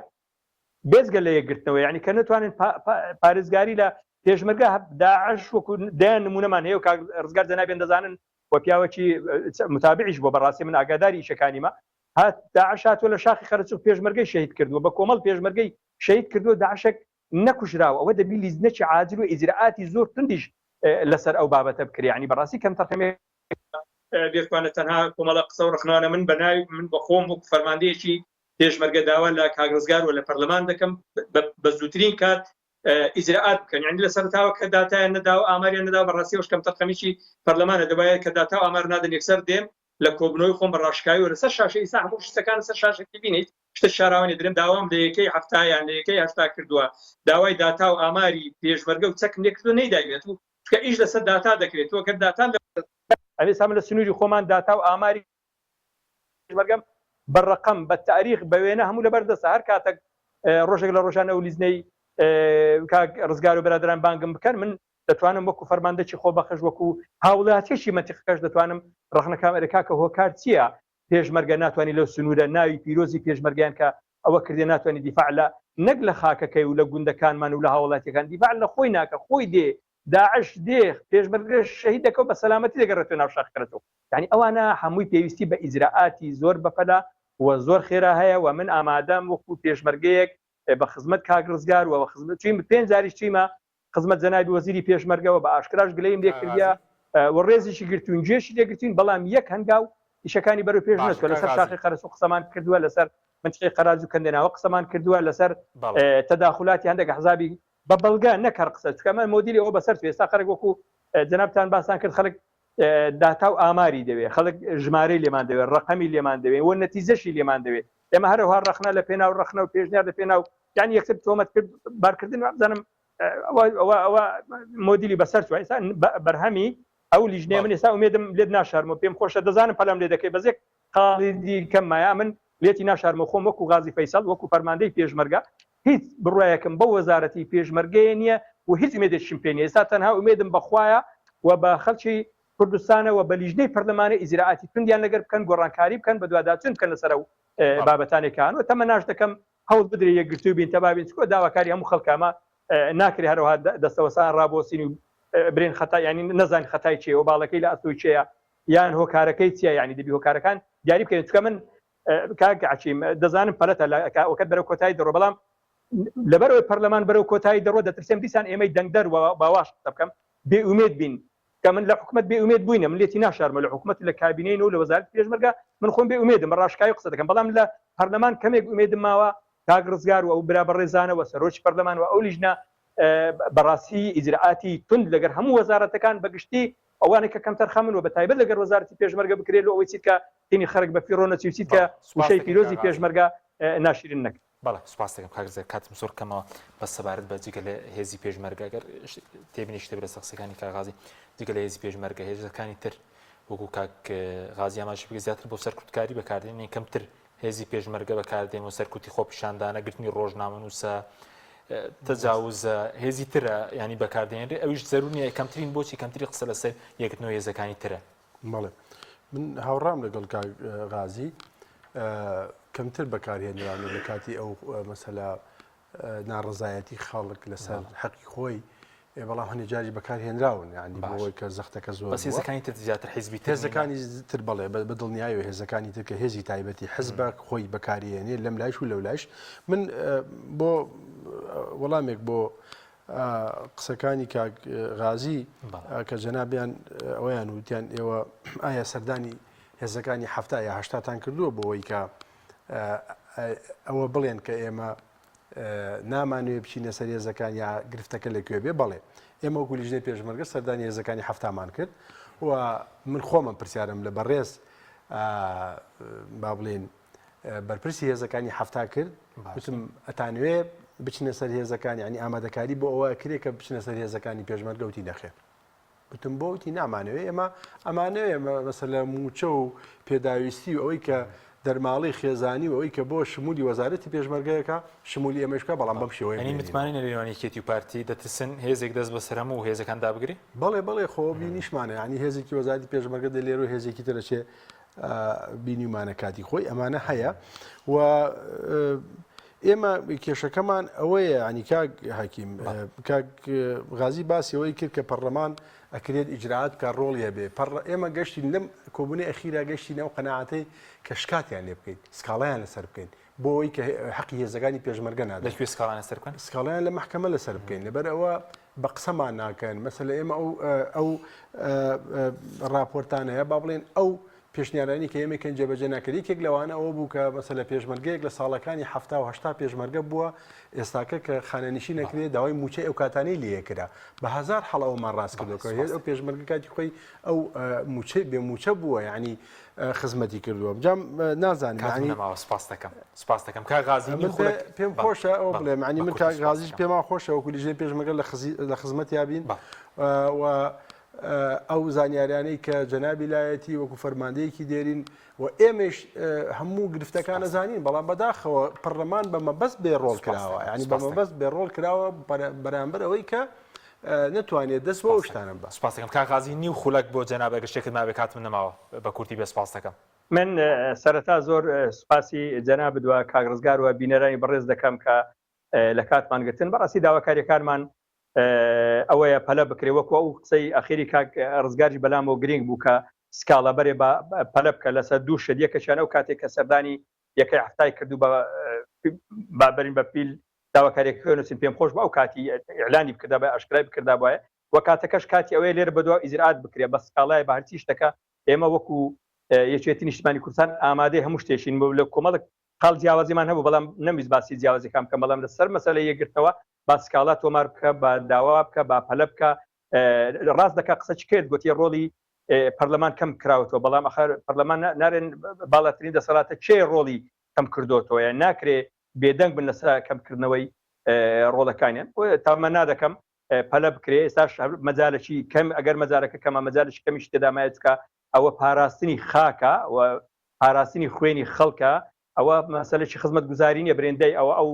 بێزگە لە یەکگرتنەوە یعنی کە نتوانین پارێزگاری لە پێشمەرگە داعش وەکو دایان نمونەمان هەیە و ڕزگار جەنابێن دەزانن وە پیاوەکی متابعیش بۆ بەڕاستی من ئاگاداری ئیشەکانیمە هات داعش هاتووە لە شاخی خەرچوو پێشمەرگەی شەهید کردووە بە کۆمەڵ پێشمەرگەی شەهید کردووە داعشێک نەکوژراوە ئەوە دەبی لیزنەکی عاجل و ئیجراعاتی زۆر توندیش لەسەر ئەو بابەتە بکرێ ینی بەڕاستی کەم تەقەمێ بێتوانێت تەنها کۆمەڵە قسە و ڕخنانە من بەناوی من بە خۆم وەکو فەرماندەیەکی پێشمەرگە داوا لە کاگرزگار و لە پەرلەمان دەکەم بە زووترین کات ئیجراعات بکەن یعنی لە سەرتاوە کە داتایان نەداوە ئاماریان نەداوە بەڕاستیەوەش کەم تەقەمیشی پەرلەمانە دەبایە کە داتا و ئامار نادەن یەکسەر دێم لە کۆبنەوەی خۆم بە ڕاشکاوی و لەسەر شاشە ئیسا هەموو شتەکان سەر شاشێکی بینیت شتە شاراوانی درێم داوام لە یەکەی هەفتایان لە یەکەی هەفتا کردووە داوای داتا و ئاماری پێشمەرگە و چەک نێکردو نەیداوێت و کە ئیش لەسەر داتا دەکرێت وەگەر داتان ئەوێ سام لە سنووری خۆمان داتا و ئاماری پێشمەرگەم بەڕقم بە تاریخ بە وێنە هەموو لەبەردەستە هەر کاتێک ڕۆژێک لە ڕۆژانە ئەو لیزنەی ڕزگار و بەرادران بانگم بکەن من دەتوانم وەکو فەرماندەی خۆ بەخش وەکو هاوڵاتیەکی مەتیقەکەش دەتوانم ڕخنەکەم ئەرێکا کە هۆکار چییە پێشمەرگە ناتوانانی لەو سنوورە ناوی پیرۆزی پێشمەرگیان کە ئەوە کردێ ناتوانانی دیفاع لە نەک لە خاکەکەی و لە گوندەکانمان و لە هاوڵاتیەکان دیفاع لە خۆی ناکە خۆی دێ داعش دێ پێشمەرگە شەهید دەکەوت بە سەلامەتی دەگەڕێتەوە ناو شاخکەرەوە یعنی ئەوانە هەمووی پێویستی بە ئیجراعاتی زۆر بەپەلا و زۆر خێرا هەیە و من ئامادەم وەکو پێشمەرگەیەک بە خزمەت کاگرزگار و خزمەت چیم پێنج جاریش چیمە خزمەت جەنابی وەزیری پێشمەرگەوە بە ئاشکراش گلەیم لێ کردیا و ڕێزیشی گرتوون جێشی لێگرتوین بەڵام یەک هەنگاو ئیشەکانی بەرەو پێش نەچوە لەسەر شاخی خەرسوو قسەمان کردووە لەسەر منطقەی قەراج و کەندێناوە قسەمان کردووە لەسەر تەداخلاتی هەندێک ئەحزابی بە بەڵگە نەکار قسە چکەمە مۆدیلی ئەوە بەسەر توێ ئێستا خەڵک وەکو جەنابتان باسان کرد خەڵک داتا و ئاماری دەوێت خەڵک ژمارەی لێمان دەوێت ڕقەمی لێمان دەوێت و نەتیجەشی لێمان دەوێت ئێمە هەروها ڕخنە لە پێناو ڕخنە و پێشنیار لە پێناو یعنی یەکتر تۆمەت کرد بارکردن بزانم ئەوە مۆدیلی بەسەر توە ئێستا بەرهەمی ئەو لیژنەیە من ئێستا ئومێدم لێت ناشارمەوە پێم خۆشە دەزانم پەلام لێ دەکەی بەزێک خاڵیدی کەممایە من لێتی ناشارمە خۆم وەکو غازی فەیسەڵ وەکو فەرماندەی پێشمەرگە هیچ بڕایەکەم بە وەزارەتی پێشمەرگەیە نییە و هیچ ئومێدێکم پێ نییە ئێستا تەنها ئومێدم بەخوایە و بە خەڵکی کوردستانەوە بە لیژنەی پەرلەمانی ئیجراعاتی توندیان لەگەر بکەن گۆڕانکاری بکەن بە دوواداچون بکەن لەسەر و بابەتانێکان و تەمە ناش دەکەم هەوڵ بدرێ یەکگرتووی بین تەبابین چکۆ داواکاری هەموو خەڵکامە ناکرێ هەروەها دەستەوەسان ڕابۆسین و برێن خەتا ینی نەزانین خەتای چیە و باڵەکەی لە ئەستۆی چیە یان هۆکارەکەی چیە ینی دەبی هۆکارەکان دیاری بکەین چکە من کاک عچیم دەزانم پەرەتە وەکەت بەرەو کۆتایی دەڕۆ بەڵام لەبەرەوەی پەرلەمان بەرەو کۆتایی دەڕۆ دەترسێم دیسان ئێمەی دەنگدەر باواش بکەم بێ ئومێد بین کە من لە حکومت بێ ئومێد بووینە من لێتی ناشارمە لە حکومت لە کابینەی و لە وەزارەتی پێشمەرگە من خۆم بێ ئومێدم ڕاشکایی قسە دەکەم بەڵام لە پەرلەمان کەمێک ئومێدم ماوە کاگرزگار و ئەو برابەڕێزانەوە سەرۆکی پەرلەمان و ئەو لیژنە بەڕاستی ئیجراعاتی تند لەگەر هەموو وەزارەتەکان بەگشتی ئەوانێک کە کەمتر خەمن و بەتایبەت لەگەر وەزارەتی پێشمەرگە بکرێت لە ئەوەی چیت کە تینی خەرک بە فیڕۆ نەچویت کە وشەی پیرۆزی پێشمەرگە ناشرین نەکرد. بەڵێ سوپاس دەکەم کاکزێک کاتم زۆر کەمەوە بە سەبارەت بە جگە لە هێزی پێشمەرگە گەر تێبینی شتە برە سەقسەکانی کاغازی جگە لە هێزی پێشمەرگە هێزەکانی تر وەکو کاک غازی ئاماژە بگە زیاتر بۆ سەرکوتکاری بەکاردێنین کەمتر هێزی پێشمەرگە بەکاردێن و سەرکوتی خۆپیشاندانە گرتنی ڕۆژنامەنووسە تەجاوزە هێزی ترە ینی بەکاردێنێ ئەویش زەرورنیە کەمترین بۆچی کەمتری قسە لەسەر یەکردنەوە هێزەکانی ترە. بەڵێ من هاوڕام لەگەڵ غازی کەمتر بەکارهێنراوە لە کاتی ئەو مەسەلا ناڕزایەتی خەڵک لەسەر حەقی خۆی بەڵام هەندێک جاری بەکارهێنراون ینی بۆی کە زەختەکە زۆر هێزەکانی تر زیاتر حیزبی هێزەکانی تر بەڵێ بە دڵنیایی و هێزەکانی تر کە هێزی تایبەتی حزبە خۆی بەکارهێنێ لەم لایش و لەو لایش من بۆ وەڵامێک بۆ قسەکانی کاک غازی کە جەنابیان ئەویان وتیان ئێوە ئایا سەردانی هێزەکانی هەفتا یا هەشتاتان کردووە بۆەوەی کە ئەوە بڵێن کە ئێمە نامانوێ بچینە سەر هێزەکان یا گرفتەکە لەکوێ بێ بەڵێ ئێمە وەکو لیژنەی پێشمەرگە سەردانی هێزەکانی هەفتامان کرد و من خۆمم پرسیارم لە بەڕێز با بڵێن بەرپرسی هێزەکانی هەفتا کرد وتم ئەتانوێ بچنە سەر هێزەکانی ینی ئامادەکاری بۆ ئەوە کرێ کە بچنە سەر هێزەکانی پێشمەرگە وتی نەخێر بتم بۆتی نامانەوێ ئێمە ئەمانەوێ مەسەلە موچە و پێداویستی و ئەوەی کە دەرماڵی خێزانی و ئەوەی کە بۆ شمولی وەزارەتی پێشمەرگەیەکە شمولی ئەمەشکە بەڵام بەم شێوەیە ئەنی متمانین لەوانێکێتی و پارتی دەترسن هێزێک دەست بەسەرەمە و هێزەکان دابگری بەڵێ خۆ بینیشمانە ینی هێزێکی وەزارەتی پێشمەرگە دەلێر و هێزێکی ترەچێ بینیمانە کاتی خۆی ئەمانە هەیە و ئێمە کێشەکەمان ئەوەیە ینی کاک حەکیم کاک غازی باسی ئەوەی کرد کە پەرلەمان ئەکرێت ئیجرعات کە ڕۆڵیە بێ ئێمە گەشتی لەم کۆبوونی ئەخیرا گەشتی ناو قەناعەتەی کە شکاتیان لێ بکەیت سکاڵیان لەسەر بکەین بۆ ئەوەی کە حەقی هێزەکانی پێشمەرگە نادەن لەکوێ سکاڵان لەسەر بکەن سکاڵیان لە محکەمە لەسەر بکەین لەبەر ئەوە بە قسەمان ناکەن مەسەلە ئێمە ئەو راپۆرتانەیە با بڵێن ئەو پێشنیارانی کە ئێمەکەن جێبەجێ ناکرد یەکێک لەوانە ئەوە بوو کە مەسەلە پێشمەرگەیەک لە ساڵەکانی 1970 پێشمەرگە بووە ئێستاکە کە خانەنیشی نەکرێت داوای موچەی ئەو کاتانەی لێکرا بە هزار حەڵەوەمان ڕاست کردەوە ئەو پێشمەرگە کاتی خۆی ئەو موچەی بێ موچە بووە یعنی خزمەتی کردووە بجام نازانم سپاس دەکەم کا غازی پێم خۆشە ئەو بڵێم عنی من کا غازیش پێما خۆشە وەکو لیژنەی پێشمەرگە لە خزمەت یابین و ئەو زانیاریانەی کە جەنابی لایەتی وەکو فەرماندەیەکی دێرین و ئێمەش هەموو گرفتەکانە زانین بەڵام بەداخەوە پەرلەمان بە مەبەست بێ ڕۆڵ کراوە ینی بە مەبەست بێ ڕۆڵ کراوە بەرامبەر ئەوەی کە نتوانێت دەست بۆ شتانم بە سپاس دەکەم کا غازی نیو خولەک بۆ جەنابە گەشتێکت مابێ کاتم نەماوە بە کورتی بێ سپاس دەکەم من سەرەتا زۆر سپاسی جەناب بدووە کاگڕزگار و بینەرانی بەڕێز دەکەم کە لە کاتمان گرتن بەڕاستی داواکاریەکانمان ئەوەیە پەلە بکرێ وەکو ئەو قسەی ئەخیری کاک ڕزگاری بەلامەوە گرنگ بوو کە سکاڵە بەرێ پەلە بکە لەسەر دوو شەدیەکەشیان ئەو کاتێک کە سەردانی یەکەی هەفتای کردو بابرین بە پیل داواکاریەکە نووسین پێم خۆش بە ئەو کاتی ئیعلانی بکردا بە ئاشکرای بکردا بۆیە وە کاتەکەش کاتی ئەوەیە لێرە بەدوا ئیجرعات بکرێ بە سکاڵای بە هەرچی شتەکە ئێمە وەکو یەکێتی نیشتمانی کوردستان ئامادەی هەموو شتێشین لە کۆمەڵک قاڵ جیاوازیمان هەبوو بەڵام نەمیست باسی جیاوازیەکان بکەم بەڵام لەسەر مەسەلە یەکگرتەوە با سکاڵات تۆمار بکە بە داوا بکە با پەلە بکە ڕاست دەکا قسە چ کرد گوتی ڕۆڵی پەرلەمان کەم کراوەوە بەڵام ئەخر پەرلەمان نارێن باڵاترین دەسەڵاتە چێ ڕۆڵی کەم کردوتەوە یان ناکرێ بێدەنگ بن لەسەر کەمکردنەوەی ڕۆڵەکانیان تامە نادەکەم پەلە بکرێ ئێستاش مەجالێکی کەم ئەگەر مەجارەکە کەمە مەجالێکی کەمیش تێدامایەت بکە ئەوە پاراستنی خاکە و پاراستنی خوێنی خەڵکە ئەوە مەسەلێکی خزمەت گوزارینە برێندەی ئەو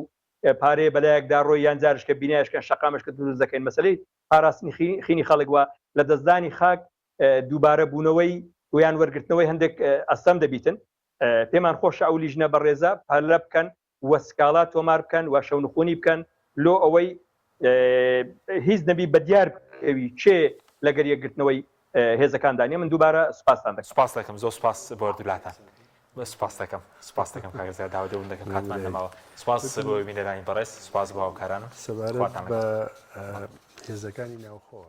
پارەیە بەلایەکدا ڕۆی یان جارشکە بینایشکە شەقامشکە دروست دەکەین مەسەلەی پاراستنی خینی خەڵک وە لە دەستدانی خاک دووبارە بوونەوەی ویان وەرگرتنەوەی هەندێک ئەستەم دەبیتن پێمان خۆشە ئەو لیژنە بەڕێزە پەلە بکەن وە سکاڵات تۆمار بکەن و شەونخۆنی بکەن لۆ ئەوەی هیچ نەبی بەدیار بکەوی چێ لەگەر یەکگرتنەوەی هێزەکاندانە من دووبارە سوپاسان دەکەم سپاس دەکەم زۆر سپاس بۆ دوولاتان سپاس دەکەم کاگەزای داودەون دەکەم کاتمان نەماوە سپاس بۆ بینەرانی بەڕێز سپاس بۆ هاوکارانم سەبارەت بە هێزەکانی ناوخۆوە